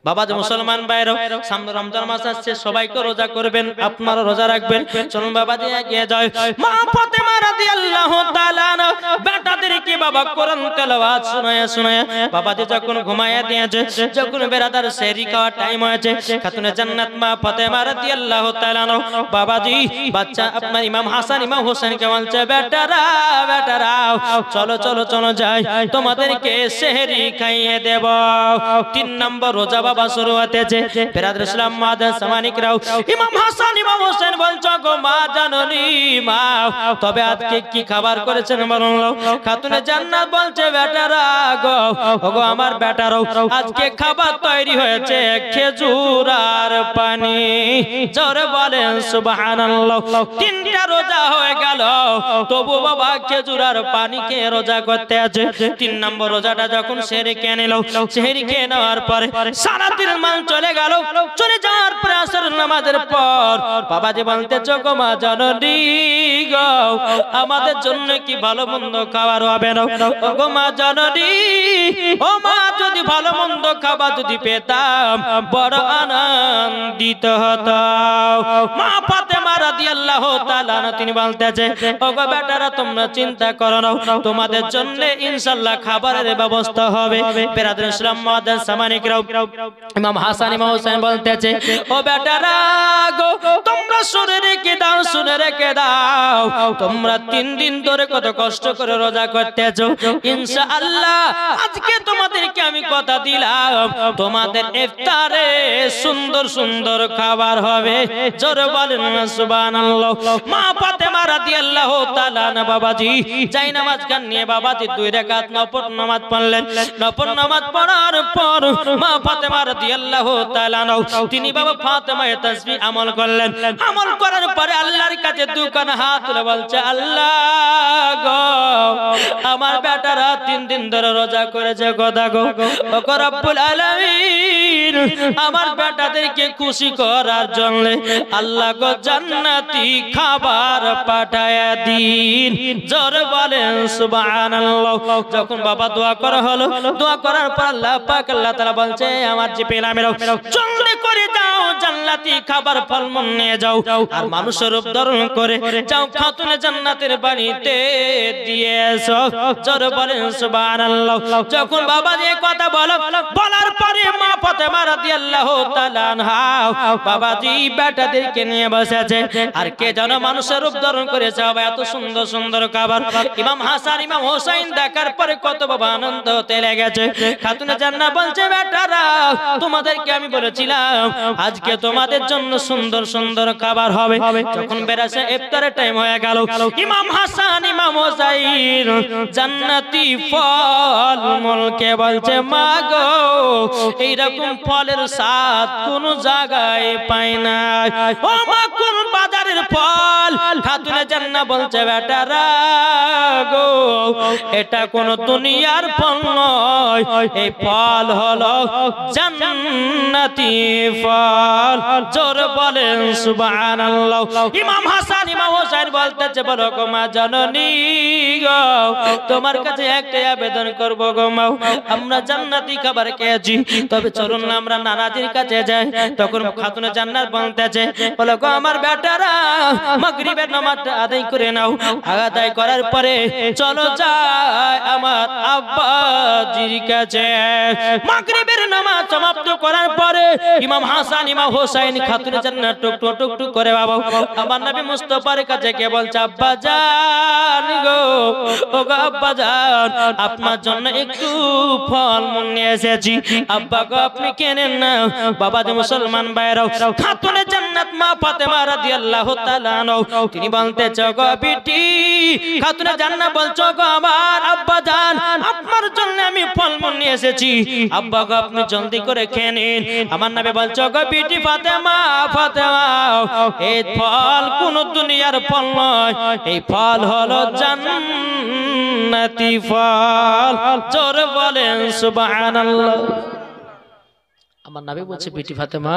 বাবা যে মুসলমান ভাইরাও, সামনে রমজান মাস আসছে, সবাইকে রোজা করবেন, আপনারা রোজা রাখবেন। চলুন বাবা দিয়ে এগিয়ে যায়। মা ফাতেমা রাদিয়াল্লাহু তাআলা বেটাদেরকে বাবা কোরআন তেলাওয়াত শোনায়া শোনায়া বাবাজি যখন ঘুমায়া দিয়েছে, যখন বেরাদার সেহরি খাওয়ার টাইম হয়েছে, খাতুনে জান্নাত মা ফাতেমা রাদিয়াল্লাহু তাআলা বাবাজি বাচ্চা আপনার ইমাম হাসান ইমাম হোসেনকে বলছে, বেটারা বেটারা চলো চলো চলো যাই, তোমাদেরকে সেহরি খাইয়ে দেব। 3 নম্বর রোজা বাবা শুরু হতেছে। বেরাদর ইসলাম মাদার সামানিকরাও, ইমাম হাসান ইমাম হোসেন বলছো গো মা জাননি মা, তবে আজকে কি খাবার করেছেন বলুন। খাতুনে জান্নাত বলছে, বেটারা গো ওগো আমার বেটারাও, আজকে খাবার তৈরি হয়েছে খেজুর আর পানি। জোরে বলেন সুবহানাল্লাহ। 3টা রোজা হয়ে গেল, তবু বাবা খেজুর আর পানি খেয়ে রোজা করতে আছে। 3 নম্বর রোজাটা যখন সেহরি খেয়ে নিল, সেহরি খেয়ে নেওয়ার পরে সারাদিন মাল চলে গেল। চলে যাওয়ার পর আসর নামাজের পর বাবাজি বলতেছে, গো মা জাননি গো আমাদের জন্য কি ভালো মন্দ খাবার হবে না। গো মা জাননি, ও মা যদি ভালো মন্দ খাবার যদি পেতাম বড় আনন্দিত হতাম। মা ফাতেমা রাদিয়াল্লাহু তাআলা তিনি বলতেছে, ও গো বেটারা তোমরা চিন্তা করো না, তোমাদের জন্য ইনশাআল্লাহ খাবারের ব্যবস্থা হবে। বেরাদর ইসলাম মাদার সামানিকরাও, ইমাম হাসান ইমাম হোসেন বলতেছে, ও বেটারা গো তোমরা শুনে রেখে দাও, শুনে রেখে দাও, তোমরা 3 দিন ধরে কত কষ্ট করে রোজা করতেছো, ইনশাআল্লাহ আজকে তোমাদেরকে আমি কথা দিলাম, তোমাদের ইফতারে সুন্দর সুন্দর খাবার হবে। জোরে বলেন সুবহানাল্লাহ। মা ফাতেমা রাদিয়াল্লাহু তাআলা বাবাজি যাই নামাজ গান নিয়ে বাবাজি 2 রাকাত নফল নামাজ পড়লেন। নফল নামাজ পড়ার পর মা ফাতেমা রাদিয়াল্লাহু তাআলা তিনি বাবা ফাতেমায়ে তাসবিহ আমল করলেন। আমল করার পরে আল্লাহর কাছে দুখানা হাত তুলে বলছে, আল্লাহ গো আমার বেটারা 3 দিন ধরে রোজা করেছে, খোদা গো ও রব্বুল আলামিন আমার বেটাদেরকে খুশি করার জন্য আল্লাহ গো জান্নাতি খাবার পাঠায়া দিন। জোরে বলেন সুবহানাল্লাহ। যখন বাবা দোয়া করা হলো, দোয়া করার পর আল্লাহ পাক আল্লাহ তাআলা বলছে, আমার যে পেলামের জলদি করে যাও জান্নাতি খাবার ফলমূল নিয়ে যাও, আর মানুষের রূপ ধারণ করে যাও খাতুনে জান্নাতের বাড়িতে দিয়ে এসো। জোরে বলেন সুবহানাল্লাহ। যখন বাবা এই কথা বলার পরে মা ফাতেমা রাদিয়াল্লাহু তাআলা আনহা বাবাজি বেটাদেরকে নিয়ে বসেছে, আর কে যেন মানুষের রূপ ধারণ করেছে বাবা, এত সুন্দর সুন্দর খাবার। ইমাম হাসান ইমাম হোসেন দেখার পরে কত বাবা আনন্দ হতে লেগেছে। খাতুনে জান্নাত বলছে, বেটারা তোমাদেরকে আমি বলেছিলাম আজকে তোমাদের জন্য সুন্দর সুন্দর খাবার হবে। যখন বেরাসে ইফতারের টাইম হয়ে গেল, ইমাম হাসান ইমাম হোসেন জান্নাতি ফল মূলকে বলছে, মা গো এইরকম ফলের স্বাদ কোন জায়গায় পাই না, ও মা কোন বাজারের ফল? খাতুনে জান্নাত বলছে, বেটারা গো এটা কোন দুনিয়ার ফল নয়, এই ফল হলো জান্নাতি ফল। জোরে বলেন সুবহানাল্লাহ। ইমাম হাসান ইমাম হোসেন বলতেছে, বলো গো মা জাননি গো তোমার কাছে একটা আবেদন করব গো মা, আমরা জান্নাতি খাবার খেয়েছি, তবে চলুন না আমরা নানাজির কাছে যাই। তখন খাতুনে জান্নাত বলতেছে, বলো গো আমার বেটারা মাগরিবের নামাজটা আদায় করে নাও, আদায় করার পরে চলো যাই আমার আব্বাজির কাছে। মাগরিবের নামাজ সমাপ্ত করার পরে ইমাম হাসান ইমাম হোসেন খাতুনে জান্নাত টুক করে বাবা আমার নবী মুস্তাফার কাছে কে বলছে, আব্বা জান গো ও গো আব্বা জান আপনার জন্য একটু ফল মূল নিয়ে এসেছি, আব্বা গো আপনি কেনেন না। বাবা যে মুসলমান ভাইরাও, খাতুনে জান্নাত মা ফাতেমা রাদিয়াল্লাহু তাআলা তিনি বলতেছে, গো বিটি খাতুনে জান্নাত বলছো, গো আমার আব্বা জান আপনার জন্য আমি ফল মূল নিয়ে এসেছি, আব্বা গো আপনি জলদি করে খেয়ে নিন। আমার নবী বলছো, গো বিটি ফাতেমা ফাতেমা এই ফল কোন দুনিয়ার ফল নয়, এই ফল হলো জান্নাতি ফল। জোরে বলেন সুবহানাল্লাহ। আমার নবী বলছে বেটি ফাতেমা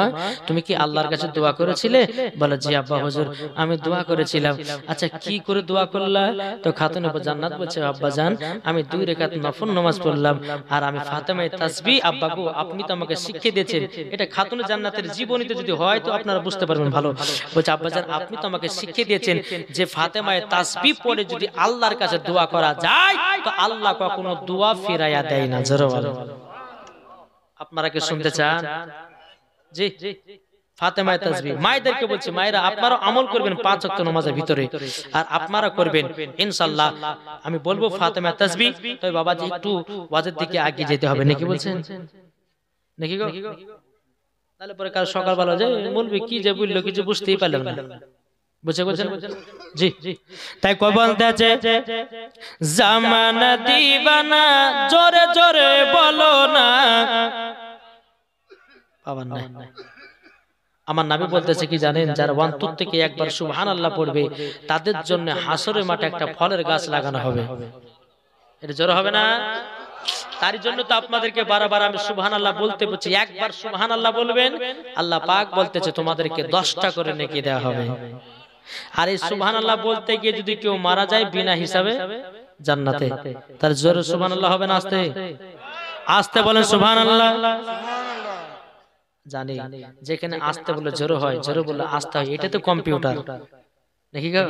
তুমি কি আল্লাহর কাছে দোয়া করেছিলে? বলে জি আব্বা হুজুর আমি দোয়া করেছিলাম। আচ্ছা কি করে দোয়া করলা? তো খাতুন জান্নাত বলছে আব্বা জান আমি 2 রাকাত নফল নামাজ পড়লাম আর আমি ফাতেমায়ে তাসবিহ আব্বা গো আপনি তো আমাকে শিখিয়ে দিয়েছেন, এটা খাতুন জান্নাতের জীবনীতে যদি হয় তো আপনারা বুঝতে পারবেন ভালো। বলছে আব্বা জান আপনি তো আমাকে শিখিয়ে দিয়েছেন যে ফাতেমায়ে তাসবিহ পড়ে যদি আল্লাহর কাছে দোয়া করা যায় তো আল্লাহ কখনো দোয়া ফিরাইয়া দেয় না। জোরে বলো। আপনারা কি শুনতে চান? জি ফাতেমায়ে তাসবিহ মায়েদেরকে বলছি মায়েরা আপনারা আমল করবেন 5 ওয়াক্ত নামাজের ভিতরে আর আপনারা করবেন ইনশাআল্লাহ। আমি বলবো ফাতেমায়ে তাসবিহ তবে বাবাজি একটু ওয়াজের দিকে এগিয়ে যেতে হবে নাকি বলছেন নাকি গো? তাহলে পরে কাল সকালবেলা যে বলবে কি যে বললো কিছু বুঝতেই পারলাম না। বুঝে বলছেন জি তাই কই বলতেছে জামানা দিবানা জোরে জোরে বলো না পাবেন না। আমার নবী বলতেছে কি জানেন যারা ওয়ান্তুর থেকে একবার সুবহানাল্লাহ পড়বে তাদের জন্য হাসরের মাঠে একটা ফলের গাছ লাগানো হবে। এটা জোরে হবে না? তার জন্য তো আপনাদেরকে বারবার আমি সুবহানাল্লাহ বলতে বলছি, একবার সুবহানাল্লাহ বলবেন আল্লাহ পাক বলতেছে তোমাদেরকে 10টা করে নেকি দেওয়া হবে। আর এই সুবহানাল্লাহ বলতে গিয়ে যদি কেউ মারা যায় বিনা হিসাবে জান্নাতে, তার জোরে সুবহানাল্লাহ হবে না? আস্তে আস্তে বলেন সুবহানাল্লাহ। জানি যেখানে আস্তে বলে জোরে হয় জোরে বলে আস্তে হয়, এটা তো কম্পিউটার নাকি গো?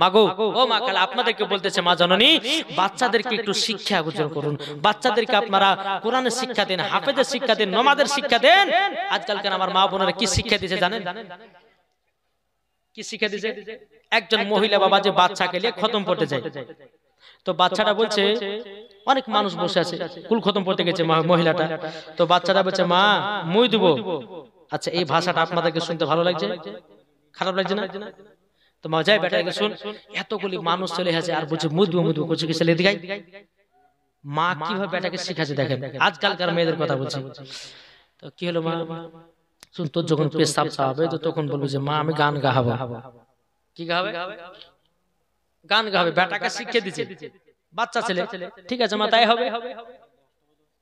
মাগো ও মা কাল আপনাদেরকে বলতেছে মা জননী বাচ্চাদেরকে একটু শিক্ষা অর্জন করুন, বাচ্চাদেরকে আপনারা কোরআনের শিক্ষা দেন, হাফেজের শিক্ষা দেন, নামাজের শিক্ষা দেন। আজকালকার আমার মা বোনেরা কি শিক্ষা দিয়েছে জানেন? কি শিক্ষা দিয়েছে? একজন মহিলা বাবা যে বাচ্চাকে নিয়ে খতম পড়তে যায়, তো বাচ্চাটা বলছে অনেক মানুষ বসে আছে কুল খতম পড়তে গেছে মহিলাটা, তো বাচ্চাটা বলছে মা মুই দিব। আচ্ছা এই ভাষাটা আপনাদেরকে শুনতে ভালো লাগছে? খারাপ লাগছে না? তো মা যাই বেটাকে শুন এতগুলি মানুষ চলে আসে আর বলছে মুদবো মুদবো করছে কি ছেলে দিগাই। মা কিভাবে বেটাকে শিখাচ্ছে দেখেন, আজকালকার মেয়েদের কথা বলছি। তো কি হলো মা শুন তোর যখন পেশাব চাবে তো তখন বলবো যে মা আমি গান গাহাবো। কি গাবে? গান গাবে। বেটাকে শিখিয়ে দিচ্ছে বাচ্চা ছেলে, ঠিক আছে মা তাই হবে।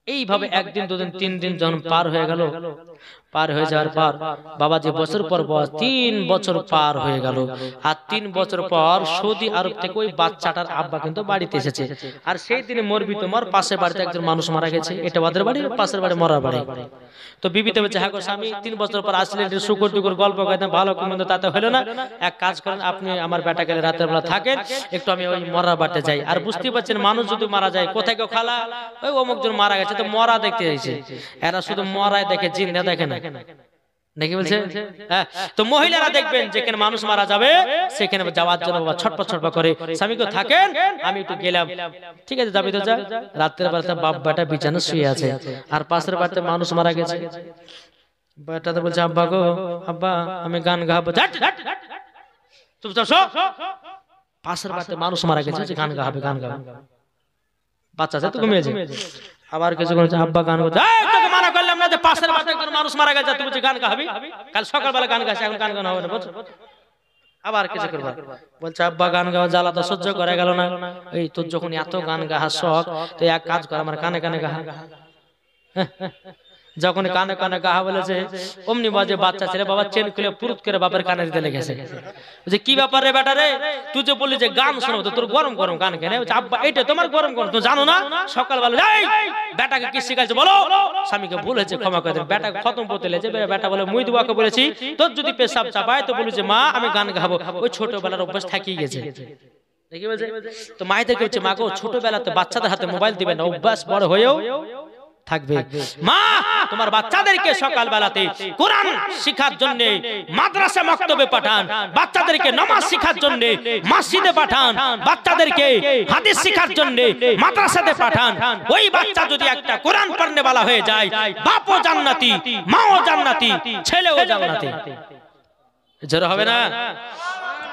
এইভাবে 1 দিন 2 দিন 3 দিন যখন পার হয়ে গেল, পার হয়ে যাওয়ার পর বাবা যে বছর পর 3 বছর পার হয়ে গেল আর 3 বছর পর সৌদি আরব থেকে ওই বাচ্চাটার আব্বা কিন্তু বাড়িতে এসেছে। আর সেই দিনে মরবি তোমার পাশের বাড়িতে একজন মানুষ মারা গেছে, এটা ওদের বাড়ি পাশের বাড়ি মরার বাড়ি। তো বিবিতে বলছে হ্যাঁ গো স্বামী 3 বছর পর আসলে শুকর টুকুর গল্প করতেন ভালো কিন্তু তাতে হলো না, এক কাজ করেন আপনি আমার বেটা গেলে রাতের বেলা থাকেন একটু আমি ওই মরার বাড়িতে যাই। আর বুঝতে পারছেন মানুষ যদি মারা যায় কোথায় কেউ খালা ওই অমুকজন মারা গেছে তো মরা দেখতে যাইছে, এরা শুধু মরাই দেখে জিন্দা দেখে না নাকি বলছে? হ্যাঁ তো মহিলারা দেখবেন যেখানে মানুষ মারা যাবে সেখানে যাওয়ার জন্য বাবা ছটপট ছটপট করে স্বামীকে থাকেন আমি একটু গেলাম, ঠিক আছে যাবি তো যা। রাতের বেলাতে বাপ বেটা বিছানা শুয়ে আছে আর পাশের বাড়িতে মানুষ মারা গেছে, বেটাতে বলছে আব্বা গো আব্বা আমি গান গাবো। পাশের বাড়িতে মানুষ মারা গেছে গান গাবে গান গাবে, বাচ্চা তো ঘুমিয়ে যায়। আবার কিছু আব্বা গান তোকে মানা করলাম না যে পাশের বাড়িতে মানুষ মারা গেছে তুই গান গাবি, কাল সকালবেলা গান গাছে এখন গান গান হবে না বুঝছো। আবার কিছু করবা বলছে আব্বা গান গাওয়া জ্বালা তো সহ্য করে গেল না, এই তোর যখন এত গান গাহার শখ তো এক কাজ কর আমার কানে কানে গাহা। যখন কানে কানে গাহা বলেছে অমনি বাজে বাচ্চা ছেলে বাবা চেন খুলে পুরুত করে বাপের কানে দিতে লেগেছে। যে কি ব্যাপার রে বেটা রে তুই যে বললি যে গান শোনাবো তোর গরম গরম গান কেন? আব্বা এটা তোমার গরম গরম তুমি জানো না? সকালবেলা বেটাকে কি শিখাইছে বলো? স্বামীকে বলেছে ক্ষমা করে দেন, বেটা খতম করতে লেগেছে। বেটা বলে মুই দুয়াকে বলেছি তোর যদি পেশাব চাপায় তো বলি যে মা আমি গান গাবো, ওই ছোটবেলার অভ্যাস থাকিয়ে গেছে। দেখি বলছে তো মায়েদেরকে হচ্ছে মা গো ছোটবেলাতে বাচ্চাদের হাতে মোবাইল দিবেন না, অভ্যাস বড় হয়েও থাকবে। মা তোমার বাচ্চাদেরকে সকালবেলাতে কোরআন শিখার জন্য মাদ্রাসা মক্তবে পাঠান, বাচ্চাদেরকে নামাজ শিখার জন্য মসজিদে পাঠান, বাচ্চাদেরকে হাদিস শিখার জন্য মাদ্রাসাতে পাঠান। ওই বাচ্চা যদি একটা কোরআন পড়নে वाला হয়ে যায় বাপও জান্নাতি মাও জান্নাতি ছেলেও জান্নাতি। জোরে হবে না?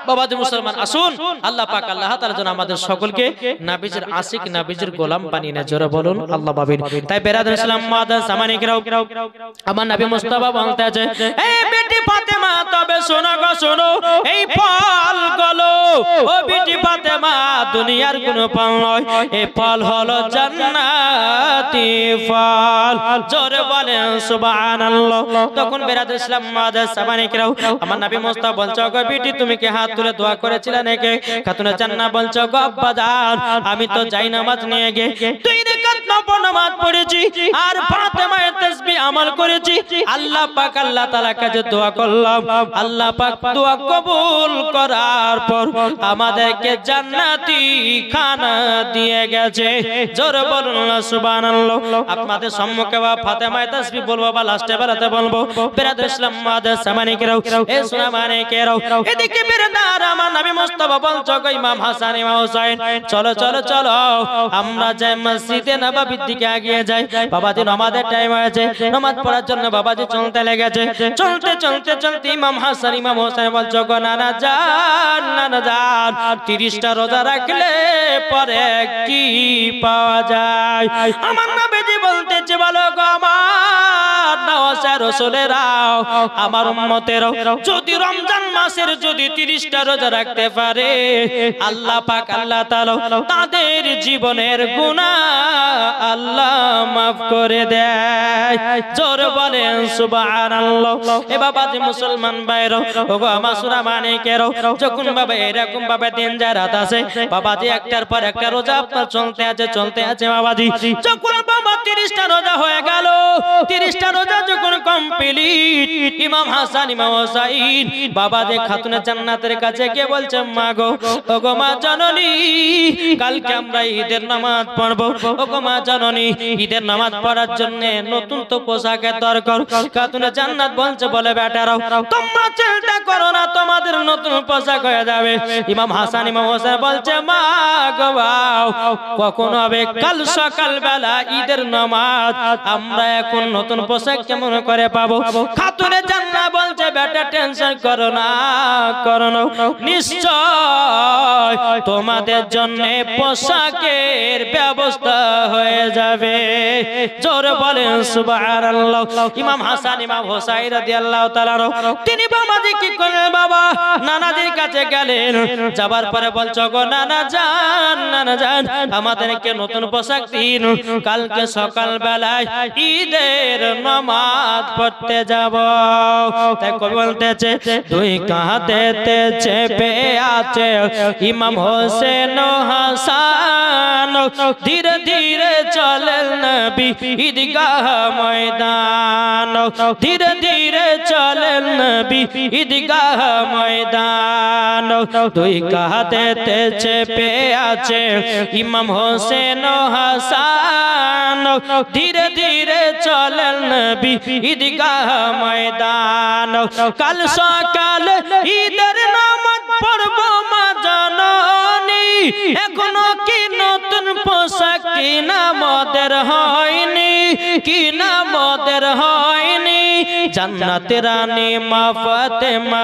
বাবাজি মুসলমান আসুন আল্লাহ পাক আল্লাহ তাআলা যেন আমাদের সকলকে নবীজির আশিক নবীজির গোলাম বানিয়ে নেয়। জোরে বলুন আল্লাহ বাবিন। তাই বেরাদার ইসলাম মাদার সামানিকরাও আমার নবী মুস্তাফা বলতে আছে এই বেটি ফাতেমা তবে শোনো গো শোনো এই ফলগুলো ও বিটি ফাতেমা দুনিয়ার কোনো ফল নয়, এই ফল হলো জান্নাতি ফল। জোরে বলেন সুবহানাল্লাহ। তখন বেরাদ ইসলাম মাদার সামানিকরাও আমার নবী মুস্তাফা বলছো গো বিটি তুমি কি হাত তুলে দোয়া করেছিলে নাকি? খাতুনে জান্নাত বলছো গো আব্বা জান আমি তো যাই নামাজ নিয়ে গে 2 রাকাত নফল নামাজ পড়েছি আর ফাতেমার তাসবিহ আমল করেছি। আল্লাহ পাক আল্লাহ তাআলার কাছে দোয়া করলাম, আল্লাহ পাক দোয়া কবুল করার পর আমাদেরকে জান্নাতি খানা দিয়ে গেছে। জোরে বলুন সুবহানাল্লাহ। আপনাদের সম্মুখে বা ফাতেমার তাসবিহ বলবো বা লাস্টে বেলাতে বলবো। বেরাদ ইসলাম মাদার সামানিকরাও এ সোনা মানিকেরাও এদিকে বেরাদার আমার নবী মুস্তাফা বলছো গো ইমাম হাসান ইমাম হুসাইন চলো চলো চলো আমরা যাই মসজিদে নববীর দিকে এগিয়ে যাই। বাবাজি নামাজের টাইম হয়েছে, নামাজ পড়ার জন্য বাবাজি চলতে লেগেছে। চলতে চলতে চলতে ইমাম হাসান ইমাম হুসাইন বলছো গো নানা জান 30টা রোজা রাখলে পরে কি পাওয়া যায়? আমার নবীজি বলতেছে বলো গো আমার নওয়াজের রাসূলেরাও আমার উম্মতেরাও যদি রমজান মাসের যদি 30টা রোজা রাখতে পারে আল্লাহ পাক আল্লাহ তাআলা তাদের জীবনের গুনাহ আল্লাহ মাফ করে দেয়। জোরে বলেন সুবহানাল্লাহ। এ বাবাজি মুসলমান ভাইরা ওগো আমার সোনা মানিকেরাও যখন বাবা এরকম ভাবে দিন যায় রাত আছে বাবাজি একটার পর একটা রোজা আপনার চলতে আছে বাবাজি। যখন বাবা 30টা রোজা হয়ে গেল, 30টা রোজা যখন কমপ্লিট ইমাম হাসান ইমাম হুসাইন বাবাজি খাতুনে জান্নাতের কাছে গিয়ে বলছে মা গো ওগো মা জননী কালকে আমরা ঈদের নামাজ পড়ব। ওগো মা জননী ঈদের নামাজ পড়ার জন্য নতুন তো পোশাকের দরকার। খাতুনে জান্নাত বলছে বলে বেটারাও তোমরা চিন্তা করো না তোমাদের নতুন পোশাক হয়ে যাবে। ইমাম হাসান ইমাম হুসাইন বলছে মা গো কখন হবে? কাল সকাল বেলা ঈদের নামাজ, আমরা এখন নতুন পোশাক কেমন করে পাবো? খাতুনে জান্নাত বলছে বেটা টেনশন করো না নিশ্চয় তোমাদের জন্য পোশাকের ব্যবস্থা হয়ে যাবে। জোরে বলেন সুবহানাল্লাহ। ইমাম হাসান ইমাম হুসাইন রাদিয়াল্লাহু তাআলা তিনি বাবাজি কি করলেন বাবা নানাজির কাছে গেলেন। যাবার পরে বলছো গো নানা জান আমাদেরকে নতুন পোশাক দিন, কালকে সকাল বেলায় ঈদের নামাজ পড়তে যাব। তাই কবি বলতেছে 2 কাঁধেতে চেপে আছে ইমাম হোসেন হাসান ধীরে ধীরে চলেন নবী ঈদগাহ ময়দান, ধীরে ধীরে চলেন নবী ঈদগাহ ময়দান। 2 কাঁধেতে চেপে আছে ইমাম হোসেন হাসান ধীরে ধীরে চলেন নবী ঈদগাহ ময়দান। কাল সকাল ঈদের নামাজ পড়বো মা জননী এখনো কি নতুন পোশাক কিনা মদের হয়নি, কিনা মদের হয়নি। জান্নাত রানী মা ফাতেমা,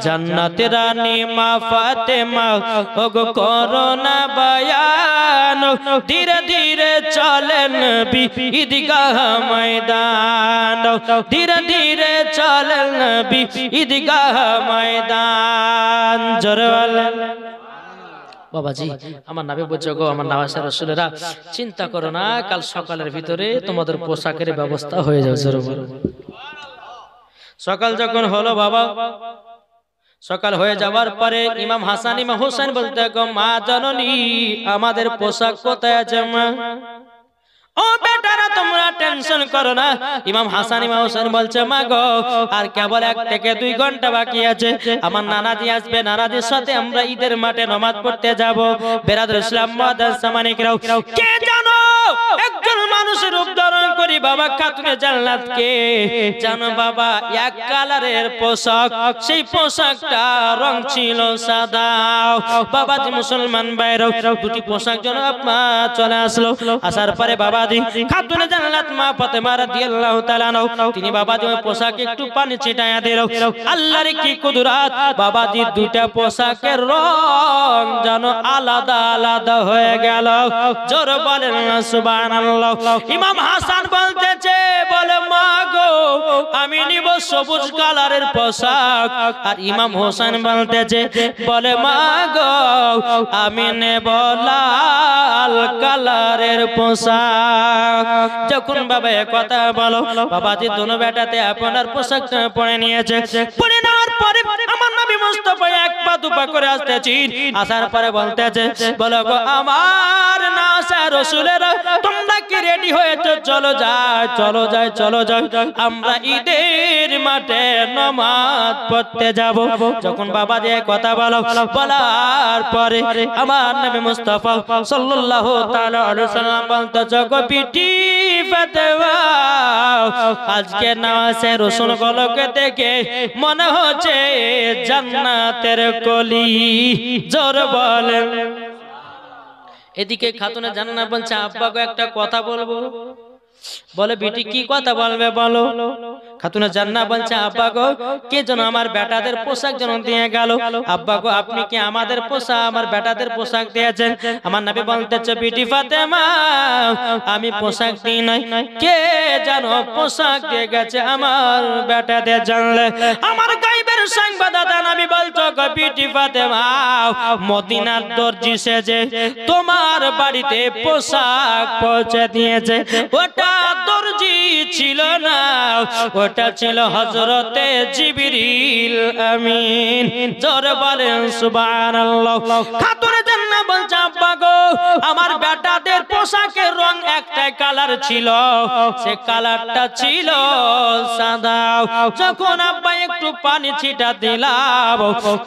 জান্নাত রানী মা ফাতেমা ওগো করোনা বয়ান ধীরে ধীরে চলেন নবী ঈদগাহ ময়দান, ধীরে ধীরে চলেন নবী ঈদগাহ ময়দান। জোরে বলেন বাবাজি আমার নবী বলছে গো আমার নওয়াজের রাসূলেরা চিন্তা করো না কাল সকালের ভিতরে তোমাদের পোশাকের ব্যবস্থা হয়ে যাবে। জোরে বলো। সকাল যখন হলো বাবা, সকাল হয়ে যাওয়ার পরে ইমাম হাসান ইমাম হুসাইন বলতে গো মা জননী আমাদের পোশাক কোথায় আছে মা? ও বেটারা তোমরা টেনশন করো না। ইমাম হাসান ইমাম হুসাইন বলছে মা গো আর কেবল 1 থেকে 2 ঘন্টা বাকি আছে, আমার নানাজি আসবে, নানাজির সাথে আমরা ঈদের মাঠে নামাজ পড়তে যাব। বেরাদুল ইসলাম মাদার সামানিকরাও কে জানো একজন মানুষের রূপ ধারণ করি বাবা খাতুনে জান্নাত কে জানো বাবা? 1 কালারের পোশাক, সেই পোশাকটা রং ছিল সাদা। বাবাজি মুসলমান ভাইরাও 2টি পোশাক জন্য আপনার চলে আসলো। আসার পরে বাবা খাতুনে জান্নাত মা ফাতেমা রাদিয়াল্লাহু তাআলা তিনি বাবাজি ওই পোশাকে একটু পানি ছিটায়া দিল। আল্লাহর কি কুদরত বাবাজি 2টা পোশাকের রং যেন আলাদা আলাদা হয়ে গেল। জোরে বলেন সুবহানাল্লাহ। ইমাম হাসান বল বলতেছে বলে মা গো আমি নিব সবুজ কালারের পোশাক আর ইমাম হোসেন বলতেছে বলে মা গো আমি নেব লাল কালারের পোশাক যখন বাবা এই কথা বলো বাবাজি দুনো বেটাতে আপনার পোশাকটা পরে নিয়েছে পরে নেওয়ার পরে আমার নবী মুস্তাফা এক পা দুপা করে আসতেছি আসার পরে বলতেছে বলো গো আমার নাসা রাসূলের তোমরা কি রেডি হয়েছো চলো যাই চলো যাই চলো যাই আমরা ঈদের মাঠে নামাজ পড়তে যাব যখন বাবা যে কথা বলো বলার পরে আমার নবী মুস্তাফা সাল্লাল্লাহু তাআলা আলাইহি সাল্লাম বলতেছে গো বিটি ফাতেমা আজকে নাসা রাসূল গুলোকে দেখে মনে হচ্ছে জান্নাতের কলি জোর বলেন এদিকে খাতুনে জান্নাত বলছে আব্বা গো একটা কথা বলবো বলে বিটি কি কথা বলবে বলো খাতুনে জান্নাত বলছে আব্বা গো কে যেন আমার বেটাদের পোশাক যেন দিয়ে গেল আব্বা গো আপনি কি আমাদের পোশাক আমার বেটাদের পোশাক দিয়েছেন আমার নবী বলতেছে বিটি ফাতেমা আমি পোশাক দিই নাই কে যেন পোশাক দিয়ে গেছে আমার বেটাদের জানলে আমার গায়বের সংবাদদাতা নবী বলতো গো বিটি ফাতেমা মদিনার দর্জি সেজে তোমার বাড়িতে পোশাক পৌঁছে দিয়েছে ওটা দর্জি ছিল না ওটা ছিল হযরতে জিবরিল আমিন জোরে বলেন সুবহানাল্লাহ খাতুনে জান্নাত বলছে আব্বা গো আমার বেটাদের পোশাকের রং একটাই কালার ছিল সে কালারটা ছিল সাদা যখন আব্বা একটু পানি ছিটা দিলাম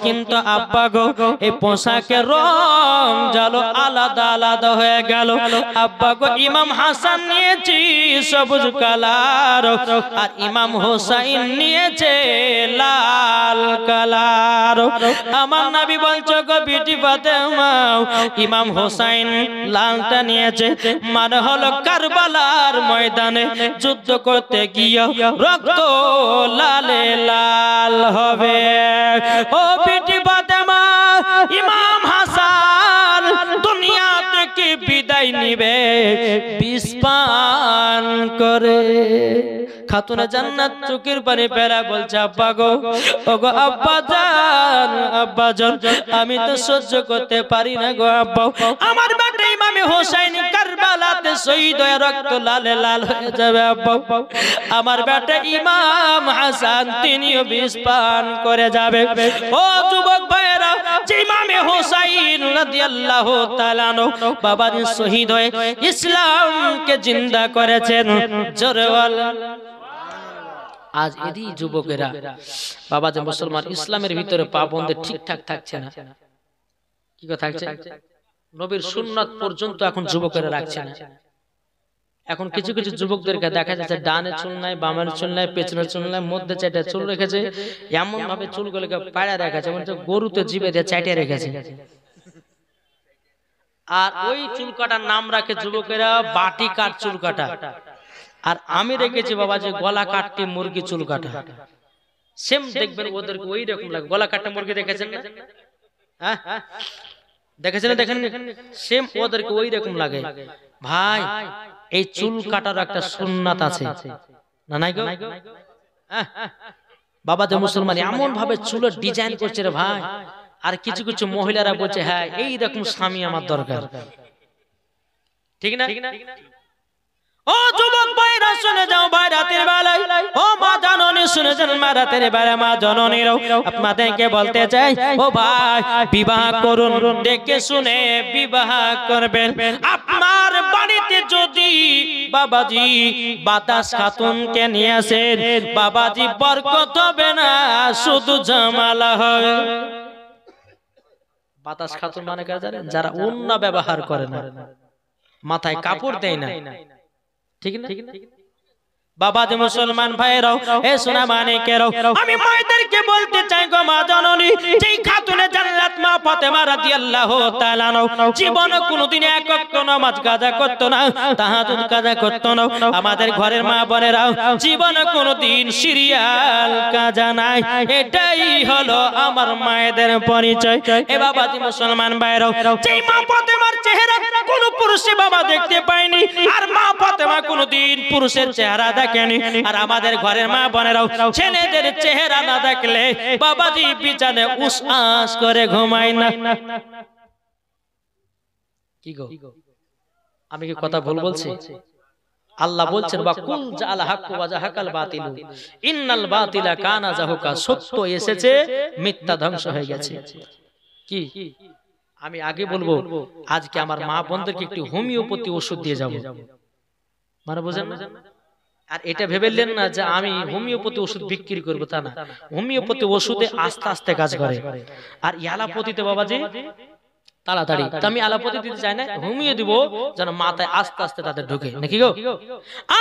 কিন্তু আব্বা গো এই পোশাকের রং জালো আলাদা আলাদা হয়ে গেল আব্বা গো ইমাম হাসান নিয়েছি সবুজ কালার আর ইমাম হোসেন নিয়েছে লাল কালার আমার নবী বলছো গো বিটি ফাতেমা ইমাম হোসেন লালটা নিয়েছে মানে হলো কারবালার ময়দানে যুদ্ধ করতে গিয়ে রক্ত লালে লাল হবে ও বিটি ফাতেমা ইমাম হাসান দুনিয়া থেকে বিদায় নিবে বিষ পান করে খাতুনে জান্নাত চোখের পানি ফেলা বলছে আব্বা গো ওগো আব্বা জান আমি তো সহ্য করতে পারি না গো আব্বা আমার বেটা ইমাম হোসেন কারবালাতে শহীদ হয়ে রক্ত লালে লাল হয়ে যাবে আব্বা আমার বেটা ইমাম হাসান তিনিও বিষ পান করে যাবে ও যুবক ভাইরা যে ইমাম হোসেন রাদিয়াল্লাহু তাআলা আনহু বাবাজি শহীদ হয়ে ইসলামকে জিন্দা করেছেন জোরে বলেন আজ এদি যুবকেরা বাবা যে মুসলমান ইসলামের ভিতরে পা বন্ধে ঠিকঠাক থাকছে না কি কথা থাকছে নবীর সুন্নাত পর্যন্ত এখন যুবকেরা রাখছে না এখন কিছু কিছু যুবকদেরকে দেখা যাচ্ছে ডানে চুল নাই বামের চুল নাই পেছনের চুল নাই মধ্যে চারটা চুল রেখেছে এমন ভাবে চুলগুলোকে পাড়া রেখেছে মানে গরুতে জিবে দিয়ে চাইটে রেখেছে আর ওই চুল কাটার নাম রাখে যুবকেরা বাটি কাট চুল কাটা আর আমি রেখেছি বাবা যে গলা কাটতে মুরগি চুল কাটা সেম দেখবেন ওদেরকে ওই রকম লাগে গলা কাটতে মুরগি দেখেছেন না হ্যাঁ দেখেছেন দেখেন সেম ওদেরকে ওই রকম লাগে ভাই এই চুল কাটার একটা সুন্নাত আছে না নাই গো বাবা যে মুসলমান এমন ভাবে চুলের ডিজাইন করছে রে ভাই আর কিছু কিছু মহিলারা বলছে হ্যাঁ এই রকম স্বামী আমার দরকার ঠিক না ও যুবক ভাইরা শুনে যাও ভাই রাতের বেলায় ও মা জননী শুনে যান মা রাতের বেলা মা জননীরাও আপনাদেরকে বলতে চাই ও ভাই বিবাহ করুন দেখে শুনে বিবাহ করবেন আপনার বাড়িতে যদি বাবাজি বাতাস খাতুনকে নিয়ে আসেন বাবাজি বরকত হবে না শুধু ঝামেলা হবে বাতাস খাতুন মানে কারা জানেন যারা ওন্না ব্যবহার করে না মাথায় কাপড় দেয় না ঠিক না বাবা যে মুসলমান ভাইরাও এ সোনা মানিকেরাও আমি মায়েদেরকে বলতে চাই গো মা জননী যেই খাতুনে জান্নাত মা ফাতেমা রাদিয়াল্লাহু তাআলা জীবনে কোনোদিন এক ওয়াক্ত নামাজ কাজা করতে না তাহাজ্জুদ কাজা করতে না আমাদের ঘরের মা বোনেরা জীবনে কোনোদিন সিরিয়াল কাজা নাই এটাই হলো আমার মায়েদের পরিচয় এ বাবা যে মুসলমান ভাইরাও যেই মা ফাতেমার চেহারা কোন পুরুষে বাবা দেখতে পায়নি, আর মা ফাতেমা কোনদিন পুরুষের চেহারা দেখেনি। আর আমাদের ঘরের মা বোনেরাও ছেলেদের চেহারা না দেখলে বাবাজি বিছানে উসআস করে ঘুমায় না। কি গো, আমি কি কথা ভুল বলছি? আল্লাহ বলছেন বা কুল জাল হক ওয়া জাহাকাল বাতিল ইন্নাল বাতিলা কানা জাহুকা, সত্য এসেছে মিথ্যা ধ্বংস হয়ে গেছে। কি আমি আগে বলবো, আজকে আমার মা বোনদেরকে একটু হোমিওপ্যাথি ওষুধ দিয়ে যাব, মানে বুঝেন না? আর এটা ভেবেলেন না যে আমি হোমিওপ্যাথি ওষুধ বিক্রি করবো, তা না। হোমিওপ্যাথি ওষুধে আস্তে আস্তে কাজ করে, আর অ্যালোপ্যাথিতে বাবাজি তাড়াতাড়ি। তো আমি অ্যালোপ্যাথি দিতে চাই না, হোমিও দিব যেন মাথায় আস্তে আস্তে তাদের ঢোকে নাকি গো।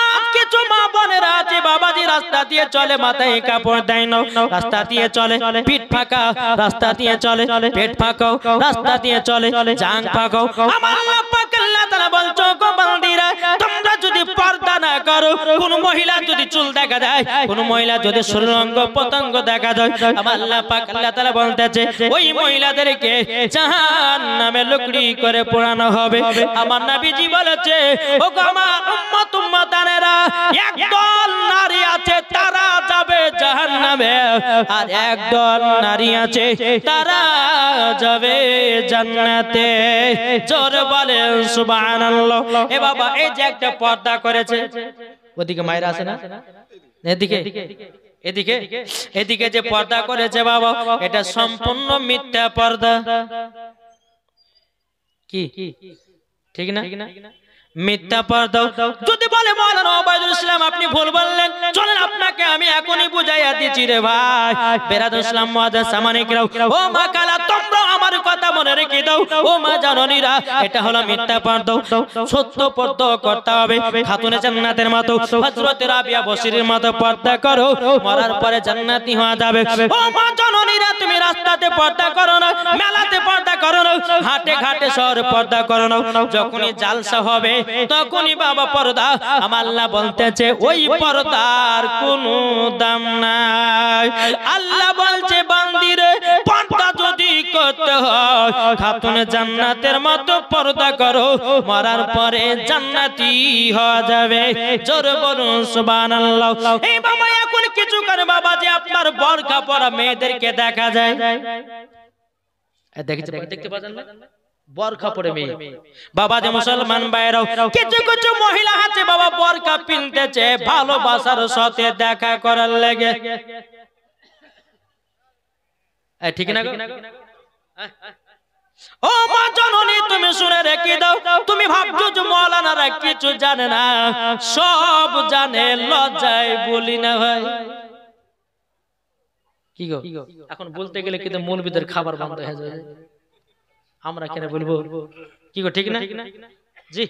আজ কিছু মা বোনেরা আছে বাবাজি রাস্তা দিয়ে চলে, মাথায় কাপড় দেয় না, রাস্তা দিয়ে চলে পিঠ ফাঁকা, রাস্তা দিয়ে চলে পেট ফাঁকাও, রাস্তা দিয়ে চলে জাং ফাঁকাও। আমার আল্লাহ পাক আল্লাহ তাআলা বলছো গো বান্দিরা, তোমরা যদি পর্দা না করো, কোন মহিলা যদি চুল দেখা যায়, কোন মহিলা যদি শরীরাঙ্গ পতঙ্গ দেখা যায়, আমার আল্লাহ পাক আল্লাহ তাআলা বলতেছে ওই মহিলাদেরকে জাহান্নামে লকড়ি করে পোড়ানো হবে। আমার নবীজি বলেছে ও গো আমার উম্মত উম্মতানেরা, একদল নারী আছে তারা যাবে জাহান্নামে, আর একদল নারী আছে তারা যাবে জান্নাতে। জোরে বলেন সুবহানাল্লাহ। এ বাবা এই যে একটা পর্দা করেছে, ওদিকে মায়েরা আছে না, এদিকে এদিকে এদিকে যে পর্দা করেছে বাবা, এটা সম্পূর্ণ মিথ্যা পর্দা। কি ঠিক না? মিথ্যা পর্দা। যদি বলে মাওলানা ওবায়দুল ইসলাম আপনি ভুল বললেন, চলেন আপনাকে আমি এখনই বুঝাইয়া দিচ্ছি রে ভাই। বেরাদুল ইসলাম মুআজ্জাজ সামানিকরাও, ও মা কালা তোমরা আমার কথা মনে রেখে দাও, ও মা জননীরা, এটা হলো মিথ্যা পর্দা। সত্য পর্দা করতে হবে, খাতুনে জান্নাতের মতো, হযরত রাবিয়া বসরির মতো পর্দা করো, মরার পরে জান্নাতি হওয়া যাবে। ও মা জননীরা, তুমি রাস্তাতে পর্দা করো না, মেলাতে পর্দা করো না, হাটে ঘাটে শহরে পর্দা করো না, যখনই জালসা হবে তখনই বাবা পর্দা। আমার আল্লাহ বলতেছে ওই পর্দার কোনো দাম নাই। আল্লাহ বলছে বান্দিরে, পর্দা যদি করতে হয় খাতুনে জান্নাতের মতো পর্দা করো, মরার পরে জান্নাতি হওয়া যাবে। জোরে বলুন সুবহানাল্লাহ। এই বাবা এখন কিছু করে বাবা যে আপনার বোরকা পরা মেয়েদেরকে দেখা যায়, দেখতে পাচ্ছেন না, বোরকা পরে মেয়ে। বাবা যে মুসলমান ভাইরাও, কিছু কিছু মহিলা আছে বাবা বোরকা পিনতেছে ভালোবাসার সাথে দেখা করার লেগে, ঠিক না? ও মা জননী তুমি শুনে রেখে দাও, তুমি ভাবছো যে মাওলানারা কিছু জানে না, সব জানে, লজ্জায় বলি না ভাই। কি গো, এখন বলতে গেলে কিন্তু মৌলবীদের খাবার বন্ধ হয়ে যায়, আমরা কেন বলবো? কি গো, ঠিক না? জি,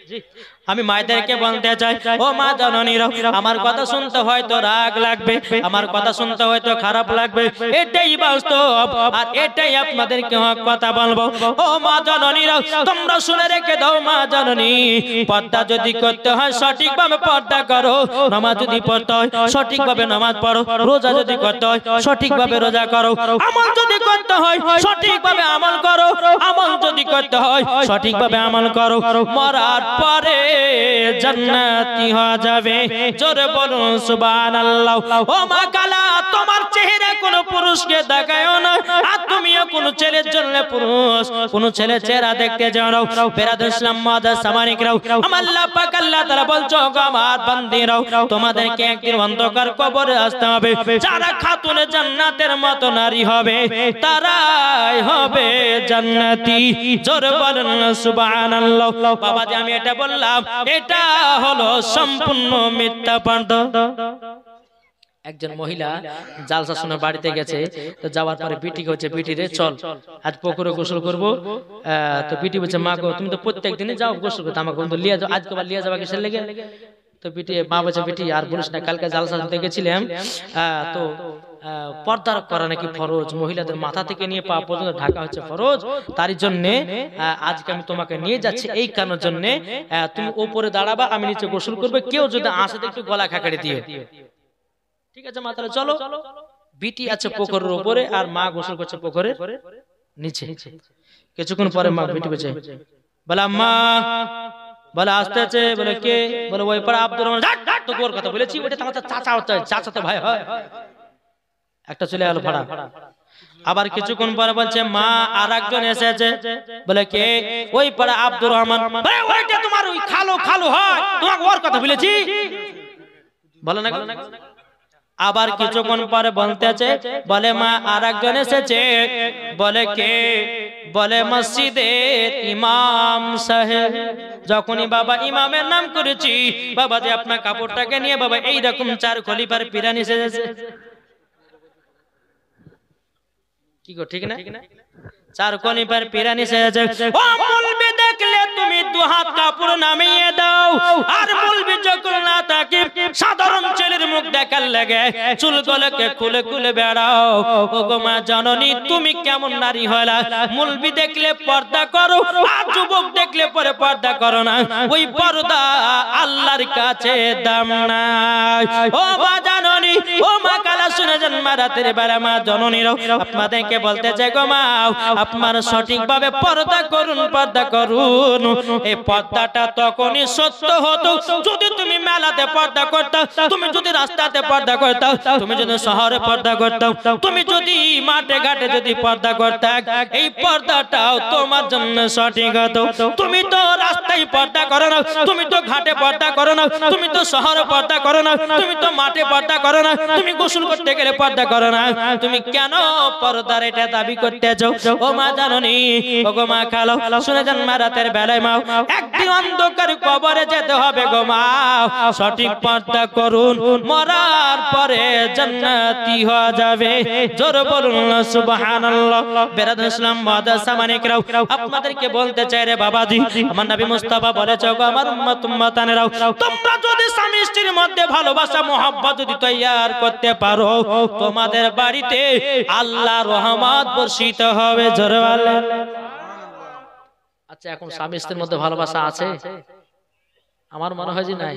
আমি মায়েদেরকে বলতে চাই, ও মা জননীরা, আমার কথা শুনতে হয়তো রাগ লাগবে, আমার কথা শুনতে হয়তো খারাপ লাগবে, এটাই বাস্তব, আর এটাই আপনাদেরকে কথা বলবো। ও মা জননীরা, তোমরা শুনে রেখে দাও মা জননী, পর্দা যদি করতে হয় সঠিকভাবে পর্দা করো, নামাজ যদি পড়তে হয় সঠিকভাবে নামাজ পড়ো, রোজা যদি করতে হয় সঠিকভাবে রোজা করো, আমল যদি করতে হয় সঠিকভাবে আমল করো, আমল যদি করতে হয় সঠিকভাবে আমল করো, মরার পরে জান্নাতি হওয়া যাবে। জোরে বলুন সুবহানাল্লাহ। ও মা কালা, তোমার চেহারা কোন পুরুষকে দেখায়ও না, আর তুমিও কোন ছেলের জন্য পুরুষ কোন ছেলে চেহারা দেখতে যাও না। বেরাদুল ইসলাম মুআজ্জাজ সামানিকরাও, আমার আল্লাহ পাক আল্লাহ তাআলা বলছো গো আমার বান্দিরাও, তোমাদেরকে একদিন অন্ধকার কবরে আসতে হবে, যারা খাতুনে জান্নাতের মতো নারী হবে তারাই হবে জান্নাতি। জোরে বলুন সুবহানাল্লাহ। বাবা আমি এটা বললাম, এটা হলো সম্পূর্ণ মিথ্যা পর্দা। একজন মহিলা জালসা শুনে বাড়িতে গেছে, তো যাওয়ার পরে বিটি হচ্ছে, বিটি রে চল আজ পুকুরে গোসল করবো। তো বিটি বলছে মা গো তুমি তো প্রত্যেক দিনে যাও গোসল করতে, আমাকে বন্ধু লিয়ে যাও, আজকে আবার লিয়ে যাবা কিসের লেগে? তো বিটি মা বলছে বিটি আর বলিস না, কালকে জালসা শুনতে গেছিলাম, তো পর্দা করা নাকি ফরজ, মহিলাদের মাথা থেকে নিয়ে পা পর্যন্ত ঢাকা হচ্ছে ফরজ, তার জন্য আজকে আমি তোমাকে নিয়ে যাচ্ছি, এই কারণের জন্য তুমি ওপরে দাঁড়াবা, আমি নিচে গোসল করবে, কেউ যদি আসে একটু গলা খাকাড়ি দিও। ঠিক আছে মা, তাহলে চলো। বিটি আছে পুকুরের উপরে আর মা গোসল করছে পুকুরের নিচে। কিছুক্ষণ পরে মা বিটি বলছে বলে আম্মা, বলে আসতেছে, বলে কে, বলে ওই পাড়া আব্দুর রহমান। তো ওর কথা বলেছি, ওটা তো আমার চাচা হচ্ছে, চাচা তো ভাই হয়। একটা চলে গেল ভাড়া। আবার কিছুক্ষণ পরে বলছে মা আর একজন এসেছে, বলে কে, ওই পাড়া আব্দুর রহমান। ওইটা তোমার ওই খালো খালো হয়, তোমাকে ওর কথা বলেছি, বলে না। আবার কিছুক্ষণ পরে বলতেছে, বলে মা আর একজন এসেছে, বলে কে, বলে মসজিদের ইমাম সাহেব। যখনই বাবা ইমামের নাম করেছি, বাবা যে আপনার কাপড়টাকে নিয়ে বাবা এইরকম 4 খলিফার পিরান এসেছে। কি গো, ঠিক না? 4 খলিফার পিরান এসেছে। ও মৌলবি দেখলে তুমি 2 হাত কাপড় নামিয়ে দাও, আর মৌলবি যখন না থাকে সাধারণ ছেলের মুখ দেখার লাগে চুলগুলোকে খুলে খুলে বেড়াও। ওগো মা জননী, তুমি কেমন নারী হলা? মৌলবি দেখলে পর্দা করো, আর যুবক দেখলে পরে পর্দা করো না। ওই পর্দা আল্লাহর কাছে দাম নাই। ও মা জননী, ও মা কালা শুনে যান, মা রাতের বেলা মা জননীরাও আপনাদেরকে বলতে চাই গো মা, আপনারা সঠিকভাবে পর্দা করুন, পর্দা করুন। এই পর্দাটা তখনই সত্য হতো যদি তুমি মেলাতে পর্দা করতাম, তুমি যদি রাস্তাতে পর্দা করতাম, তুমি যদি শহরে পর্দা করতাম, তুমি যদি মাঠে ঘাটে যদি পর্দা করতাম, এই পর্দাটাও তোমার জন্য সঠিক হতো। তুমি তো রাস্তায় পর্দা করো না, তুমি তো ঘাটে পর্দা করো না, তুমি তো শহরে পর্দা করো না, তুমি তো মাঠে পর্দা করো না, তুমি গোসল করতে গেলে পর্দা করো না, তুমি কেন পর্দার এটা দাবি করতেছো? ও মা জাননি, ও গো মা খালো শুনে যান, মা রাতের বেলায় মা একদিন অন্ধকার কবরে যেতে হবে গো মা, সঠিক পর্দা করুন, মরার পরে জান্নাতি হওয়া যাবে। জোর বলুন সুবহানাল্লাহ। বেরাদ ইসলাম মাদ্রাসা মানিকরাও আপনাদেরকে বলতে চাই রে বাবাজি, আমার নবী মুস্তাফা বলেছে গো আমার উম্মত উম্মতানেরাও, তোমরা যদি স্বামী স্ত্রীর মধ্যে ভালোবাসা মোহাব্বত যদি তৈয়ার করতে পারো, তোমাদের বাড়িতে আল্লাহর রহমত বর্ষিত হবে। জোরে বলেন। আচ্ছা, এখন স্বামী স্ত্রীর মধ্যে ভালোবাসা আছে? আমার মনে হয় যে নাই।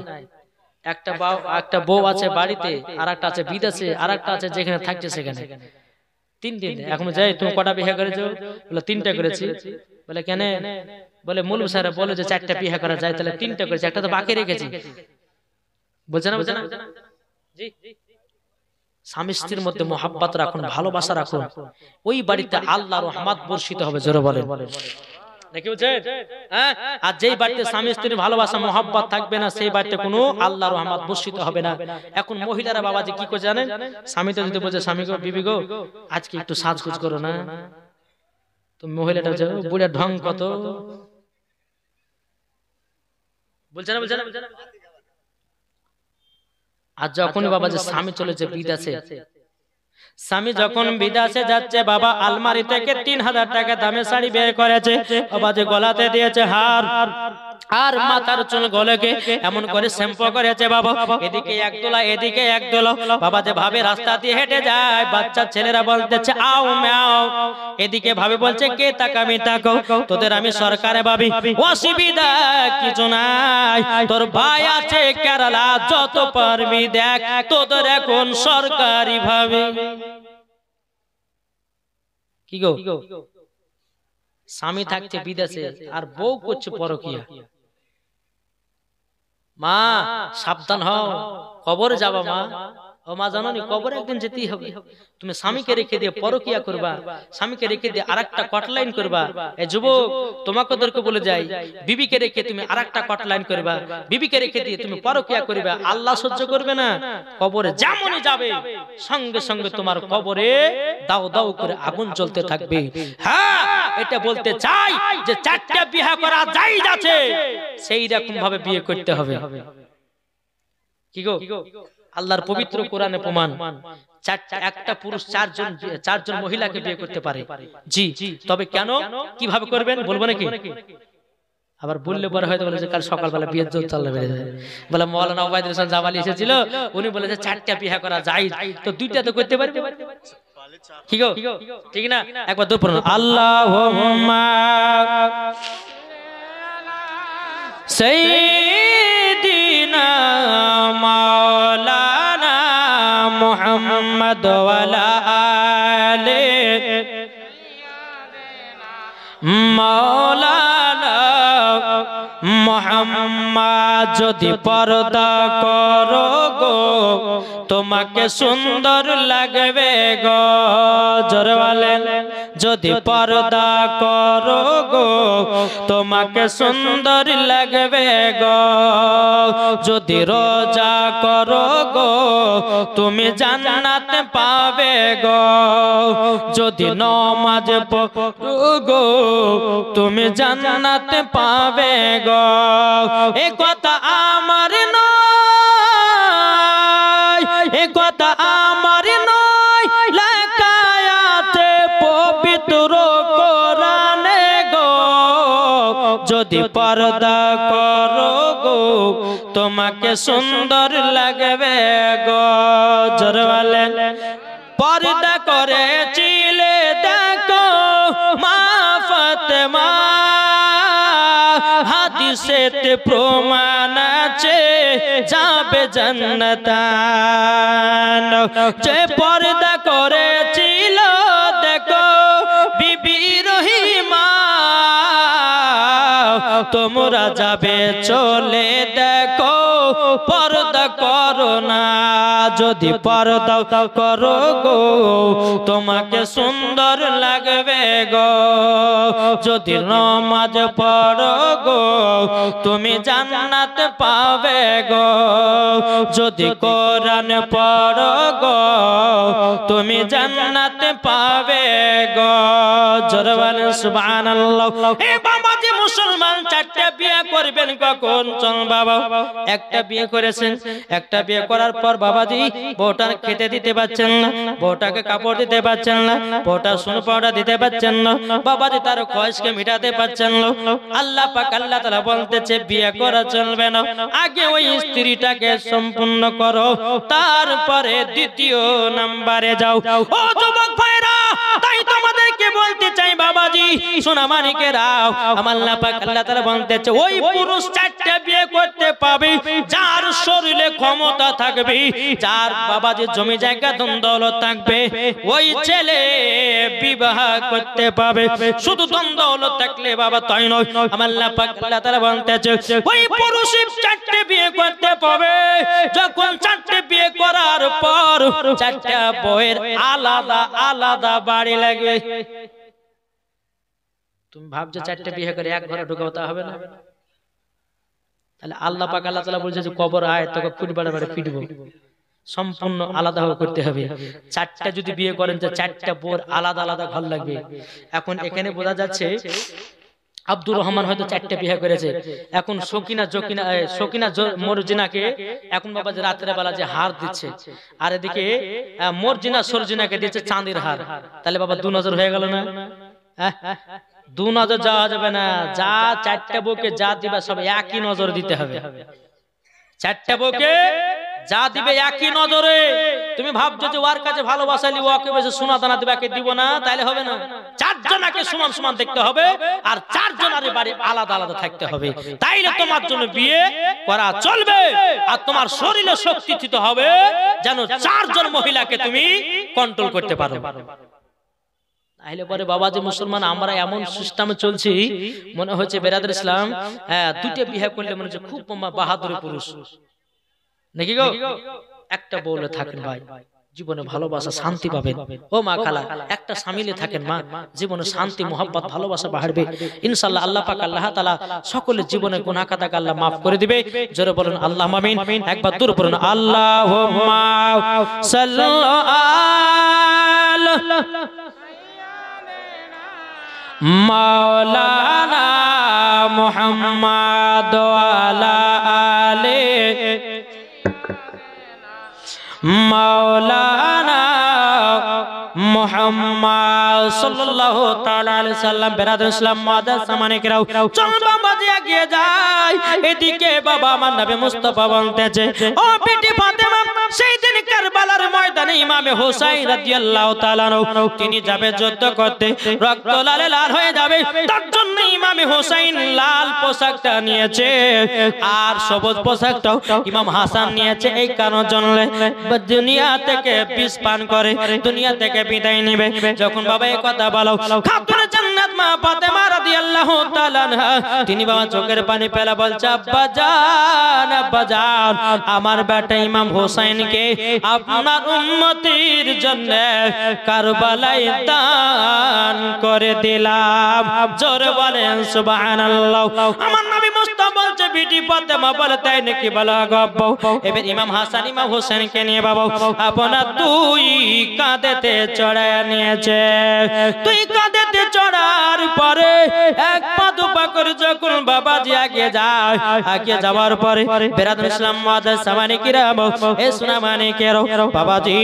একটা বউ আছে বাড়িতে, আর একটা আছে বিদেশে, আর একটা আছে যেখানে থাকছে সেখানে। 3 দিন এখন যাই, তুমি কটা বিয়ে করেছো? বলে 3টা করেছি। বলে কেন? বলে মুলু স্যার বলে যে 4টা বিয়ে করা যায়, তাহলে 3টা করেছি, একটা তো বাকি রেখেছি। বুঝছে না? বুঝছে না? জি। স্বামী স্ত্রীর মধ্যে মোহাব্বত রাখুন, ভালোবাসা রাখুন, ওই বাড়িতে আল্লাহর রহমত বর্ষিত হবে। জোরে বলেন। আর যেই বাড়িতে স্বামী স্ত্রীর ভালোবাসা মোহাব্বত থাকবে না, সেই বাড়িতে কোনো আল্লাহর রহমত বর্ষিত হবে না। এখন মহিলারা বাবাজি কি করে জানেন? স্বামী তো যদি বলছে, স্বামী গো, বিবি গো, আজকে একটু সাজগুজ করো না, তো মহিলাটা বুড়ার ঢং কত, বলছে না? বলছে না? আর যখনই বাবা যে স্বামী চলেছে বিদেশে, স্বামী যখন বিদেশে যাচ্ছে বাবা, আলমারি থেকে 3000 টাকা দামে শাড়ি বের করেছে, বাবা যে গলাতে দিয়েছে হার, আর মাথার চুল গলেকে এমন করে শ্যাম্পু করেছে বাবা, এদিকে এক দোলা এদিকে এক দোলা, বাবা যে ভাবে রাস্তা দিয়ে হেঁটে যায়, বাচ্চা ছেলেরা বলতেছে আও ম্যাও, এদিকে ভাবে বলছে কে তাকামি তাকাও, তোদের আমি সরকারে ভাবি, অসুবিধা কিছু নাই, তোর ভাই আছে কেরালা, যত পারবি দেখ, তোদের এখন সরকারি ভাবে। কি গো, স্বামী থাকছে বিদেশে আর বউ করছে পরকিয়া। মা সাবধান হও, কবরে যাবা মা। ও মা জানোনি, কবরে একদিন যেতেই হবে। তুমি স্বামীকে রেখে দিয়ে পরকিয়া করবা, স্বামীকে রেখে দিয়ে আরেকটা কটলাইন করবা। এই যুবক, তোমাকে বলে যাই, বিবিকে রেখে তুমি আরেকটা কটলাইন করবা, বিবিকে রেখে দিয়ে তুমি পরকিয়া করবে, আল্লাহ সহ্য করবে না। কবরে যেমনই যাবে, সঙ্গে সঙ্গে তোমার কবরে দাও দাও করে আগুন জ্বলতে থাকবে। হ্যাঁ, এটা বলতে চাই যে 4টা বিয়ে করা জায়েজ আছে, সেই রকম ভাবে বিয়ে করতে হবে। কি গো, আল্লাহর পবিত্র কোরআনে প্রমাণ, একটা পুরুষ 4জন মহিলাকে বিয়ে করতে পারে। জি, তবে কেন, কিভাবে করবেন বলবো নাকি? আবার বললে পরে হয়তো বলে যে কাল সকালবেলা বিয়ের জোর চাল্লা বেড়ে যাবে। বলে মওলানা ওবায়দুল হাসান জামালি এসেছিল, উনি বলেছে 4টা বিয়ে করা যায়, তো 2টা তো করতে পারবে। কি গো, ঠিক না? একবার দুপুর আল্লাহুম্মা সাইয়্যিদিনা মাওলানা মুহাম্মদ ওয়ালা আলে মাওলানা মুহাম্মদ যদি পর্দা করো গো তোমাকে সুন্দর লাগবে গো, জোরে বলেন যদি পর্দা করো গো তোমাকে সুন্দর লাগবে গো, যদি রোজা করো গো তুমি জান্নাত পাবে গো, যদি নামাজ পড়ো গো তুমি জান্নাত পাবে গো। এ কথা আমার নয়, এ কথা আমার নয়, লেখা আছে পবিত্র কোরআনে গো, যদি পর্দা করো গো তোমাকে সুন্দর লাগবে গো, জোরে বলেন পর্দা করেছিলে দেখো মা ফাতেমা, হাদিসেতে প্রমাণ আছে যাবে জান্নাতান, যে পর্দা করেছিল দেখো বিবি রহিমা, তোমরা যাবে চলে দেখো পর্দা করো না, যদি পর্দা করো গো তোমাকে সুন্দর লাগবে গো, যদি নামাজ পড়ো গো তুমি জান্নাত পাবে গো, যদি কোরআন পড়ো গো তুমি জান্নাত পাবে গো, জোরে বলেন সুবহানাল্লাহ। এ বাবাজি মুসলমান চারটা বিয়ে করবেন কখন? চল বাবা, একটা বিয়ে করেছেন, একটা বিয়ে করার পর বাবাজি বউটার খেতে দিতে পারছেন না, বউটাকে কাপড় দিতে পারছেন না, বউটা সোনা পাউডার দিতে পারছেন না, বাবাজি তার খয়েশকে মিটাতে পারছেন না। আল্লাহ পাক আল্লাহ তাআলা বলতেছে বিয়ে করা চলবে না, আগে ওই স্ত্রীটাকে সম্পূর্ণ করো তারপরে দ্বিতীয় নম্বরে যাও। ও যুবক ভাইরা, তাই তোমাদেরকে বলতে চাই বাবাজি সোনা মানিকেরা, আমার আল্লাহ পাক আল্লাহ তাআলা বলতেছে ওই পুরুষ চারটা বিয়ে করতে পাবে যার শরীরে ক্ষমতা থাকবে, যার বাবাজি জমি জায়গা ধন দৌলত থাকবে, ওই ছেলে বিবাহ করতে পাবে। শুধু ধন দৌলত থাকলে বাবা তাই নয়, আমার আল্লাহ পাক আল্লাহ তাআলা বলতেছে ওই পুরুষ চারটে বিয়ে করতে পাবে যখন চারটে বিয়ে করার পর চারটা বউয়ের আলাদা আলাদা বাড়ি লাগবে। তুমি ভাবছো চারটে বিয়ে করে এক ঘরে ঢুকাবো, তা হবে না। তাহলে আল্লাহ পাক আল্লাহ তাআলা বলছে যে কবর আয় তোকে ফুটবাড়ে বাড়ে পিটবো, সম্পূর্ণ আলাদা করতে হবে। চারটা যদি বিয়ে করেন তো চারটা বোর আলাদা আলাদা ঘর লাগবে। এখন এখানে বোঝা যাচ্ছে আব্দুর রহমান হয়তো চারটে বিয়ে করেছে, এখন সকিনা মর্জিনাকে এখন বাবা যে রাতের বেলা যে হার দিচ্ছে, আর এদিকে মর্জিনা সরজিনাকে দিচ্ছে চাঁদির হার, তাহলে বাবা দু নজর হয়ে গেল না? দু নজর যাওয়া যাবে না, যা চারটা বউকে যা দিবা সব একই নজর দিতে হবে। চারটা বউকে যা দিবে একই নজরে। তুমি ভাবছো যে ওর কাছে ভালোবাসালি ওকে বেশি সোনা দানা দিবে, একে দিব না, তাইলে হবে না। চারজনকে সমান সমান দেখতে হবে, আর চারজনের বাড়ি আলাদা আলাদা থাকতে হবে, তাইলে তোমার জন্য বিয়ে করা চলবে। আর তোমার শরীরে শক্তি দিতে হবে যেন চারজন মহিলাকে তুমি কন্ট্রোল করতে পারো। তাইলে পরে বাবাজি মুসলমান আমরা এমন সিস্টেমে চলছি, মনে হচ্ছে বেরাদর ইসলাম দুটো বিয়ে করলে মনে হচ্ছে খুব বাহাদুর পুরুষ নাকি গো। একটা বউলে থাকেন ভাই, জীবনে ভালোবাসা শান্তি পাবেন। ও মা খালা, একটা স্বামীলে থাকেন মা, জীবনে শান্তি মোহাব্বত ভালোবাসা বাড়বে ইনশাআল্লাহ। আল্লাহ পাক আল্লাহ তাআলা সকলের জীবনে গুনাহ খাতাকে আল্লাহ মাফ করে দিবে। জোরে বলুন আল্লাহুম্মা আমিন, একবার দূরে পড়ুন আল্লাহুম্মা সাল্লি মাওলানা মুহাম্মদ ওয়ালা আলি মাওলানা মুহাম্মদ সাল্লাল্লাহু তাআলা আলাইহি সাল্লাম। বেরাদর ইসলাম মাদার সামানিকরাও চল বাবাজি এগিয়ে যাই। এদিকে বাবা আমার নবী মুস্তাফা বলতেছে ও বিটি ফাতেমা, সেই দিন কারবালার ময়দানে ইমামে হোসেন রাদিয়াল্লাহু তাআলা তিনি যাবে যুদ্ধ করতে, রক্ত লালে লাল হয়ে যাবে, তার জন্য ইমামে হোসেন লাল পোশাকটা নিয়েছে আর সবুজ পোশাকটাও ইমাম হাসান নিয়েছে। এই কারণে জানলে দুনিয়া থেকে বিষ পান করে দুনিয়া থেকে বিদায় নেবে। যখন বাবা এই কথা বলো, খাতুনে জান্নাত মা ফাতেমা রাদিয়াল্লাহু তাআলা আনহা তিনি বাবা চোখের পানি ফেলা বলছে আব্বা জান আমার বেটা ইমাম হোসেনকে আপনার উম্মতির জন্য কারবালায় দান করে দিলাম। জোরে বলেন সুবহানাল্লাহ। আমার নবী মুস্তাফা বলছে বিটি ফাতেমা বলে তাই নাকি বলা গব্ব। এবার ইমাম হাসান ইমাম হোসেনকে নিয়ে বাবা আপনার দুই কাঁধেতে চড়ায় নিয়েছে। তুই কাঁধেতে চড়ার পরে এক পা দুপা করে যখন বাবাজি আগে যায়, আগে যাওয়ার পরে বেরাদুল ইসলাম মুআজ্জাজ সামানি কিরাম এ সুনামানি কেরো বাবাজি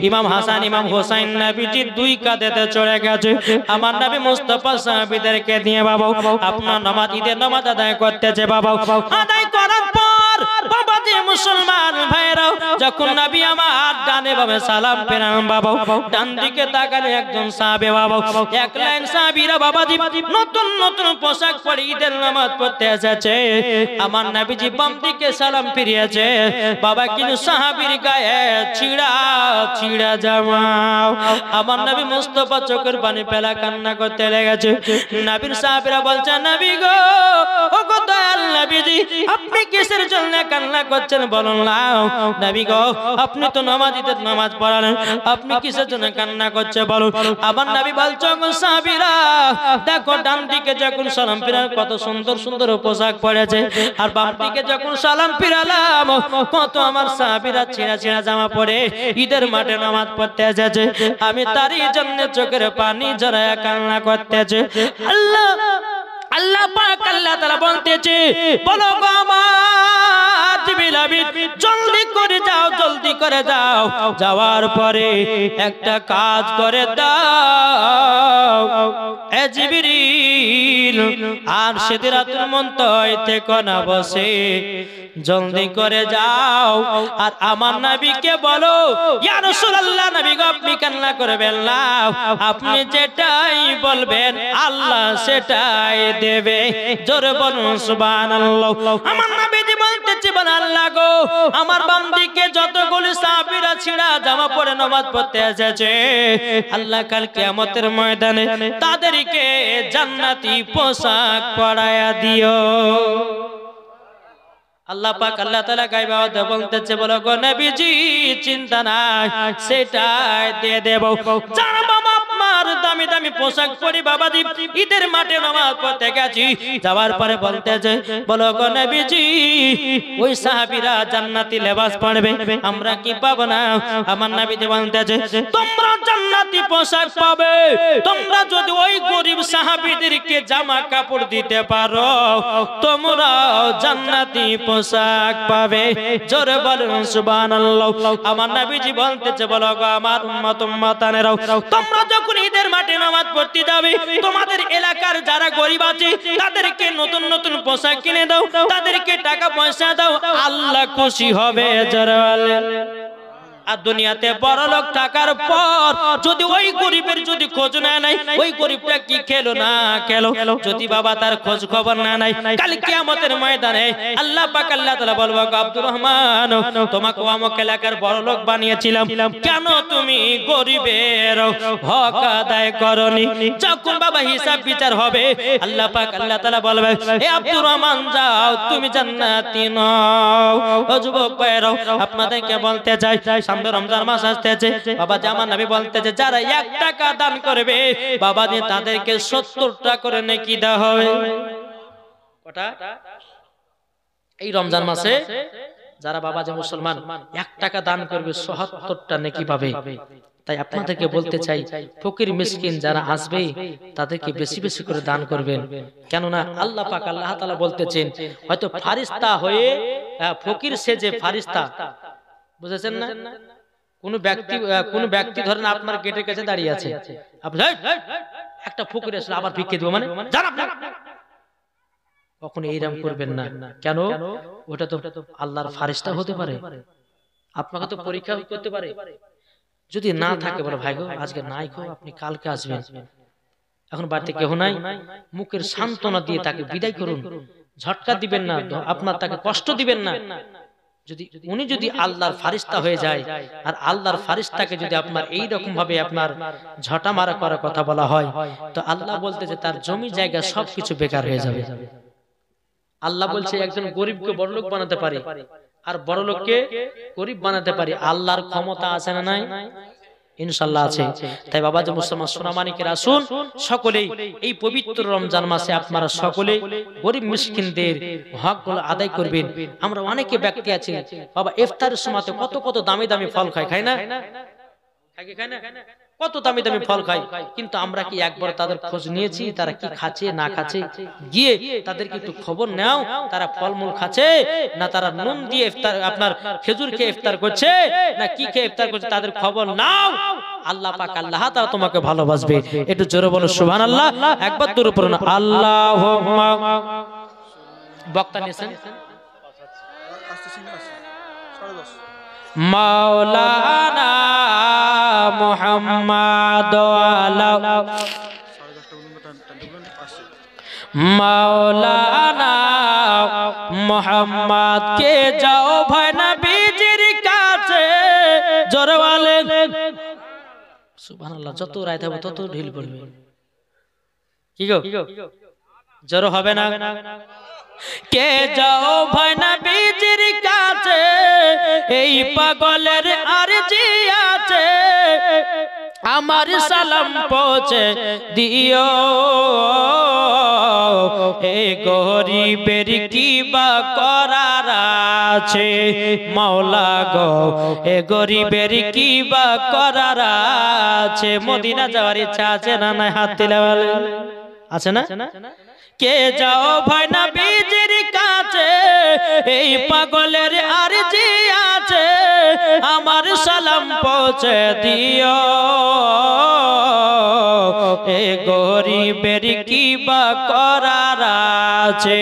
ইমাম হাসান ইমাম হোসেন নবীজি দুই কাঁধেতে চড়ে গেছে। আমার নবী মুস্তাফা সাহাবীদেরকে দিয়ে বাবা আপনার নামাজ ঈদের নামাজ আদায় করতেছে। বাবা আদায় করার পর বাবাজি মুসলমান ভাইরা যখন নবী আমার ডানে বামে সালাম ফেরান বাবা ডান দিকে তাকালে একজন সাহাবী বাবা এক লাইন সাহাবীরা বাবাজি নতুন নতুন পোশাক পরে ঈদের নামাজ পড়তে এসেছে। আমার নবীজি বাম দিকে সালাম ফিরিয়েছে বাবা কিন্তু সাহাবীর গায়ে ছিড়া ছিড়া জামা। আমার নবী মুস্তাফা চোখের পানি ফেলা কান্না করতে লেগেছে। নবীর সাহাবীরা বলছে নবী গো ও গো দয়াল নবীজি আপনি কিসের জন্য কান্না করছেন বলুন না। নবী গো আপনি তো নামাজীদের নামাজ পড়ালেন আপনি কিসের জন্য কান্না করছে বলুন। আমার নবী বলছে গো সাহাবীরা দেখো ডান দিকে যখন সালাম ফিরাল কত সুন্দর সুন্দর পোশাক পরেছে, আর বাম দিকে যখন সালাম ফিরালাম কত আমার সাহাবীরা ছেঁড়া ছেঁড়া জামা পরে ঈদের মাঠে নামাজ পড়তে এসেছে। আমি তারই জন্য চোখের পানি ঝরায়া কান্না করতেছে। আল্লাহ আল্লাহ পাক আল্লাহ তাআলা বলতেছে বলো গো আমার জিবরিল আমিন জলদি করে যাও জলদি করে যাও, যাওয়ার পরে একটা কাজ করে দাও এ জিবরিল আর সিদরাতুল মুনতাহায় থেকে না বসে জলদি করে যাও আর আমার নবীকে বলো ইয়া রাসূলুল্লাহ নবী গো আপনি কান্না করবেন না, আপনি যেটাই বলবেন আল্লাহ সেটাই দেবে। জোরে বলুন সুবহানাল্লাহ। আমার নবীজি বলতেছে বল আল্লাহ গো আমার বাম দিকে যতগুলো সাহাবীরা ছিঁড়া জামা পরে নামাজ পড়তে এসেছে আল্লাহ কাল কিয়ামতের ময়দানে তাদেরকে জান্নাতি পোশাক পরায়া দিও। আল্লাহ পাক আল্লাহ তাআলা গায়বে আওয়াজে বলতেছে বলো গো নবীজি চিন্তা নাই সেটাই দিয়ে দেব। যারা বাবা আপনার দামি দামি পোশাক পরে বাবাজি ঈদের মাঠে নামাজ পড়তে গেছি যাওয়ার পরে বলতেছে বলো গো নবীজি ওই সাহাবীরা জান্নাতি লেবাস পরবে আমরা কি পাবো না। আমার নবীজি বলতেছে তোমরা জান্নাতি পোশাক পাবে তোমরা যদি ওই গরিব সাহাবীদেরকে জামা কাপড় দিতে পারো তোমরা জান্নাতি পোশাক পাবে। জোরে বলুন সুবহানাল্লাহ। আমার নবীজি বলতেছে বলো গো আমার উম্মত উম্মতানেরা তোমরা যখন ঈদের মাঠে নামাজ পড়তে যাবে তোমাদের এলাকার যারা গরিব আছে তাদেরকে নতুন নতুন পোশাক কিনে দাও, তাদেরকে টাকা পয়সা দাও, আল্লাহ খুশি হবে। জোরে বলেন। আর দুনিয়াতে বড় লোক থাকার পর যদি ওই গরিবের যদি খোঁজ না নাই ওই গরিবটা কি খেলো না খেলো যদি বাবা তার খোঁজ খবর না নাই কাল কিয়ামতের ময়দানে আল্লাহ পাক আল্লাহ তাআলা বলবো আব্দুর রহমান তোমাকে অমুক এলাকার বড় লোক বানিয়েছিলাম কেন তুমি গরিবের হক আদায় করনি। যখন বাবা হিসাব বিচার হবে আল্লাহ পাক আল্লাহ তাআলা বলবে হে আব্দুর রহমান যাও তুমি জান্নাতি নও। ও যুবক ভাইরা আপনাদেরকে বলতে চাই সামনে রমজান মাস আসতেছে বাবা জামান নবী বলতেছে যারা 1 টাকা দান করবে বাবা যে তাদেরকে 70 টাকা করে নেকি দেওয়া হবে। কটা এই রমজান মাসে যারা বাবা যে মুসলমান 1 টাকা দান করবে ৭৭টা নেকি পাবে। তাই আপনাদেরকে বলতে চাই ফকির মিসকিন যারা আসবে তাদেরকে বেশি বেশি করে দান করবেন, কেননা আল্লাহ পাক আল্লাহ তাআলা বলতেছেন হয়তো ফারিস্তা হয়ে ফকির সেজে ফারিস্তা বুঝেছেন না। কোন ব্যক্তি ধরেন আপনার গেটের কাছে দাঁড়িয়ে আছে আপনি একটা ফকির আসলে আবার ভিক্ষে দিব মানে কখনো এইরকম করবেন না। কেন ওটা তো আল্লাহর ফারিস্তা হতে পারে, আপনাকে তো পরীক্ষা করতে পারে। যদি না থাকে বলে ভাই গো আজকে নাই গো আপনি কালকে আসবেন, এখন বাড়িতে কেউ নাই মুখের সান্ত্বনা দিয়ে তাকে বিদায় করুন, ঝটকা দিবেন না, আপনার তাকে কষ্ট দিবেন না। যদি উনি যদি আল্লাহর ফারিস্তা হয়ে যায় আর আল্লাহর ফারিস্তাকে যদি আপনার এই রকম ভাবে আপনার ঝটা মারা করার কথা বলা হয় তো আল্লাহ বলতে যে তার জমি জায়গা সবকিছু বেকার হয়ে যাবে। আল্লাহ বলছে একজন গরিবকে বড়লোক বানাতে পারে আর বড়লোককে গরিব বানাতে পারে। আল্লাহর ক্ষমতা আছে না নাই? ইনশাআল্লাহ আছে। তাই বাবা যে মুসলমান সোনামানিকের আসুন সকলেই এই পবিত্র রমজান মাসে আপনারা সকলে গরিব মিসকিনদের হকগুলো আদায় করবেন। আমরা অনেকে ব্যক্তি আছে বাবা ইফতারের সময় কত কত দামি দামি ফল খায় না? খায় না? কত দামি দামি ফল খায়, কিন্তু আমরা কি একবার তাদের খোঁজ নিয়েছি তারা কি খাচ্ছে না খাচ্ছে? গিয়ে তাদেরকে একটু খবর নাও তারা ফলমূল খাচ্ছে না তারা নুন দিয়ে ইফতার আপনার খেজুর খেয়ে ইফতার করছে না কি খেয়ে ইফতার করছে, তাদের খবর নাও। আল্লাহ পাক আল্লাহ তাআলা তোমাকে ভালোবাসবে। একটু জোরে বলো সুবহানাল্লাহ, একবার জোরে পড়ুন আল্লাহুম্মা। বক্তা নিয়েছেন মাওলানা মুহাম্মদ মাওলানা মুহাম্মদ কে যাও ভাই নবীজির কাছে জোরে বলেন সুবহানাল্লাহ। যত রাত হবে তত ঢিল পড়বে। কি গো জোরে হবে না? কে যাও ভাই নবীজির কাছে এই পাগলের আরজি আছে আমার সালাম পৌঁছে দিও। এ গরিবের কি বা করার আছে মাওলা গো, এ গরিবের কি বা করার আছে? মদিনা যাওয়ার ইচ্ছা আছে না নাই? হাত তুলে বলেন আছে না? কে যাও ভাই নবীজির কাছে এই পাগলের আরজি আছে আমার সালাম পৌঁছে দিও। এ গরিবের কি বা করার আছে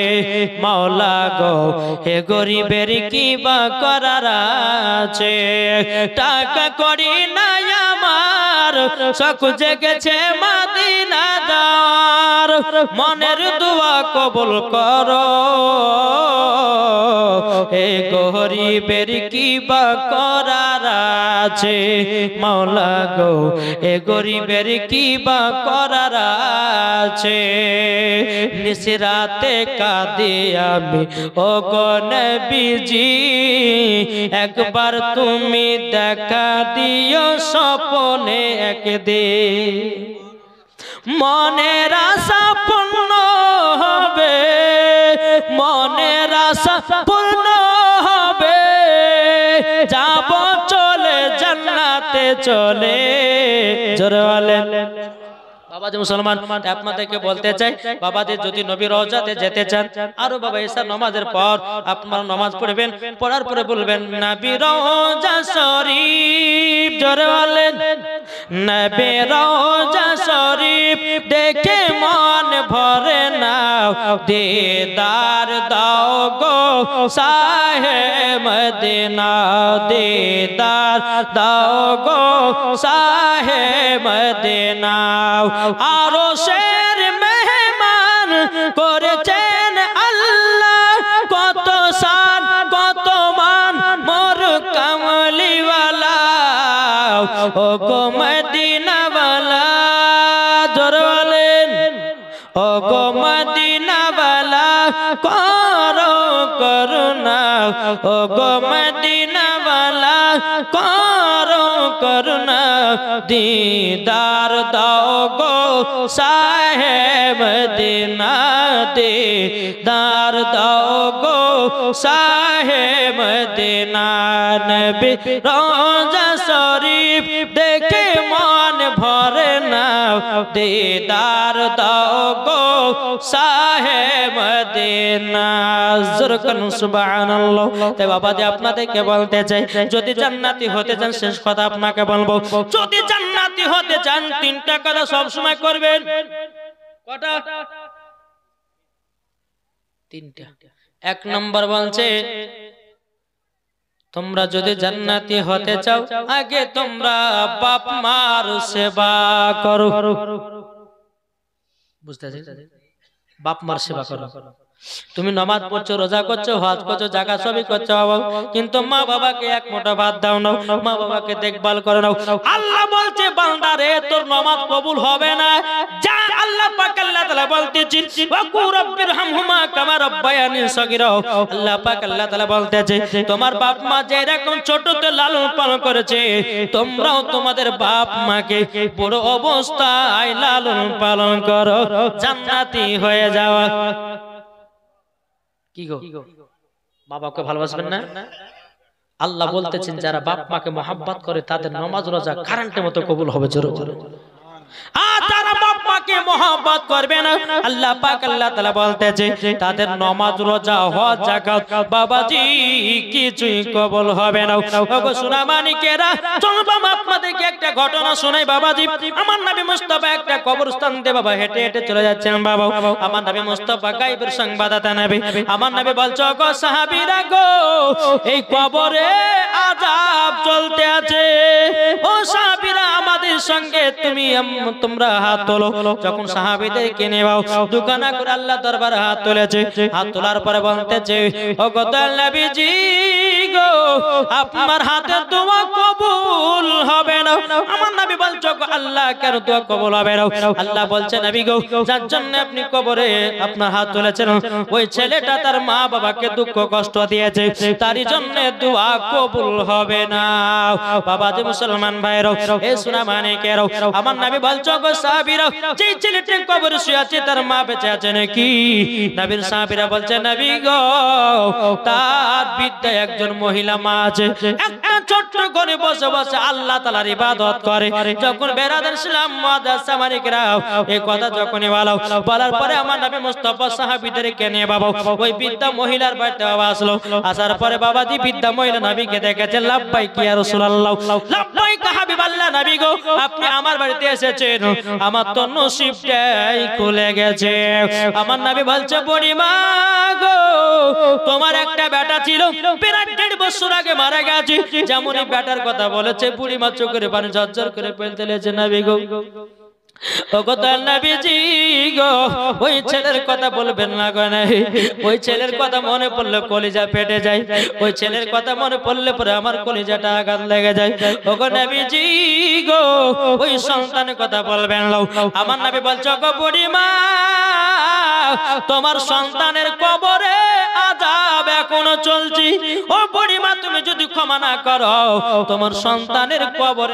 মাওলা গো, এ গরিবের কি বা করার আছে? টাকা করি নাই আমার শখ জেগেছে মদিনা যাওয়ার, মনের দোয়া কবুল করো। এ গরিবের কি বা করার আছে মাওলা গো, এ গরিবের কি বা করার আছে? নিশরাতে কাঁদি আমি ও গো নবীজি, একবার তুমি দেখা দিও স্বপ্নে একদিন, মনের আশা পূর্ণ হবে, মনের আশা পূর্ণ হবে, যাব চলে জান্নাতে চলে। জোরে বলেন বাবা যে মুসলমান আপনাদেরকে বলতে চাই বাবা যে যদি নবী রওজাতে যেতে চান আরো বাবা এসা নামাজের পর আপনারা নামাজ পড়বেন, পড়ার পরে বলবেন নবী রওজা শরীফ। জোরে বলেন নবী রওজা শরীফ দেখে মন ভরে না, দিদার দাও গো শাহে মদিনা, দিদার দাও গো শাহে মদিনা। আরো শের মেহমান করেছেন আল্লাহ, কত শান কত মান মোর কামলিওয়ালা ও গো মদিনাওয়ালা। জোরে বলেন ও গো মদিনাওয়ালা করো করুণা, ও গো মদিনাওয়ালা করো করুণা, দিদার দাও গো শাহে মদিনা, দিদার দাও গো শাহে মদিনা। নবী রওজা শরীফ দেখে মন ভরে না, দিদার দাও গো শাহে মদিনা। জোরে বলুন সুবহানাল্লাহ। তাই বাবা যে আপনাদেরকে বলতে চাই যদি জান্নাতি হতে চান, শেষ কথা আপনাকে বলবো, যদি জান্নাতি হতে চান তিনটা কথা সব সময় করবেন। কটা? তিনটা। এক নম্বর বলছে তোমরা যদি জান্নাতি হতে চাও আগে তোমরা বাপ মার সেবা করো। বুঝতে পারছেন? বাপ মার সেবা করো। তুমি নামাজ পড়ছো, রোজা করছো, হজ করছো, জাকাত সবই করছো বাবা, কিন্তু মা বাবাকে এক মুঠো ভাত দাও না, মা বাবাকে দেখভাল করে নাও। আল্লাহ বলছে বান্দা রে তোর নামাজ কবুল হবে না, যা আল্লাহ পাক আল্লাহ তাআলা বলতেছেন ওয়া রাব্বিরহামহুমা কামা রাব্বায়ানি সগীরা। আল্লাহ পাক আল্লাহ তাআলা বলতেছে তোমার বাপ মা যে এরকম ছোটতে লালন পালন করেছে, তোমরাও তোমাদের বাপ মাকে বড় অবস্থায় লালন পালন করো, জান্নাতি হয়ে যাওয়া। কি গো, বাবাকে ভালোবাসবেন না? আল্লাহ বলতেছেন যারা বাপ মাকে মহব্বত করে তাদের নামাজ রোজা কারেন্টের মতো কবুল হবে। জোরে জোরে। আর যারা বাপ মাকে মহব্বত করবে না, আল্লাহ পাক আল্লাহ তাআলা বলতেছে তাদের নামাজ রোজা হজ যাকাত বাবাজি কিছুই কবুল হবে না। ওগো সোনা মানিকেরা, চলুন বাবা আপনাদেরকে একটা ঘটনা শোনাই বাবাজি। আমার নবী মুস্তাফা একটা কবরস্থান দিয়ে বাবা হেঁটে হেঁটে চলে যাচ্ছেন বাবা। আমার নবী মুস্তাফা গায়বের সংবাদদাতা নবী। আমার নবী বলছো গো সাহাবীরা গো, এই কবরে আযাব চলতে আছে। ও সাহাবীরা আমাদের সঙ্গে তোমরা হাত তোলো। যখন সাহাবীদেরকে নেওয়াও দুখানা করে আল্লাহ দরবারে হাত তুলেছে, হাত তোলার পরে বলতেছে ও গো দয়াল নবীজি গো, আপনার হাতে দোয়া কবুল হবে না। আমার নবী বলছো আল্লাহ কেন দোয়া কবুল হবে না? আল্লাহ বলছে নবী গো, যার জন্য আপনি কবরে আপনার হাত তুলেছেন ওই ছেলেটা তার মা বাবাকে দুঃখ কষ্ট দিয়েছে, তারই জন্য দোয়া কবুল হবে না। বাবাজি মুসলমান ভাইরা, এ সোনা মানিকেরা, আমার নবী বলছো গো সাহাবীরা, যে ছেলেটা কবরে শুয়ে আছে তার মা বেঁচে আছে নাকি? নবীর সাহাবীরা বলছে নবী গো, তার বৃদ্ধ একজন মহিলা মা আছে, একটা ছোট্ট ঘরে বসে বসে আল্লাহ তাআলার ইবাদত করে। যখন বেরাদার ইসলাম মুআদ্দাসা মানিকেরা এই কথা যখনই বলার পরে আমার নবী মুস্তাফা সাহাবীদেরকে নিয়ে বাবা ওই বৃদ্ধ মহিলার বাড়িতে বাবা আসলো। আসার পরে বাবাজি বৃদ্ধ মহিলা নবীকে দেখেছে, লাব্বাইক ইয়া রাসূলুল্লাহ, লাব্বাইক হাবিবাল্লাহ, নবী গো আপনি আমার বাড়িতে এসেছেন, আমার তো নসিবটাই খুলে গেছে। আমার নবী বলছে বুড়িমা গো, তোমার একটা বেটা ছিল, প্রায় 1.5 বছর আগে মারা গেছে। যেমন এই বেটার কথা বলেছে বুড়িমা চোখের পানি ঝরঝর করে ফেলতে লেগেছে। নবী গো, ও গো দয়াল নবীজি গো, ওই ছেলের কথা বলবেন না গো। ওই ছেলের কথা মনে পড়লে কলিজা ফেটে যায়, ওই ছেলের কথা মনে পড়লে পরে আমার কলিজাটা আঘাত লেগে যায়। ও গো নবীজি গো, ওই সন্তানের কথা বলবেন না। আমার নবী বলছো গো বুড়িমা, তোমার সন্তানের কবরে আযাব এখনো চলছে। ও বুড়িমা, তুমি যদি ক্ষমা না করো তোমার সন্তানের কবরে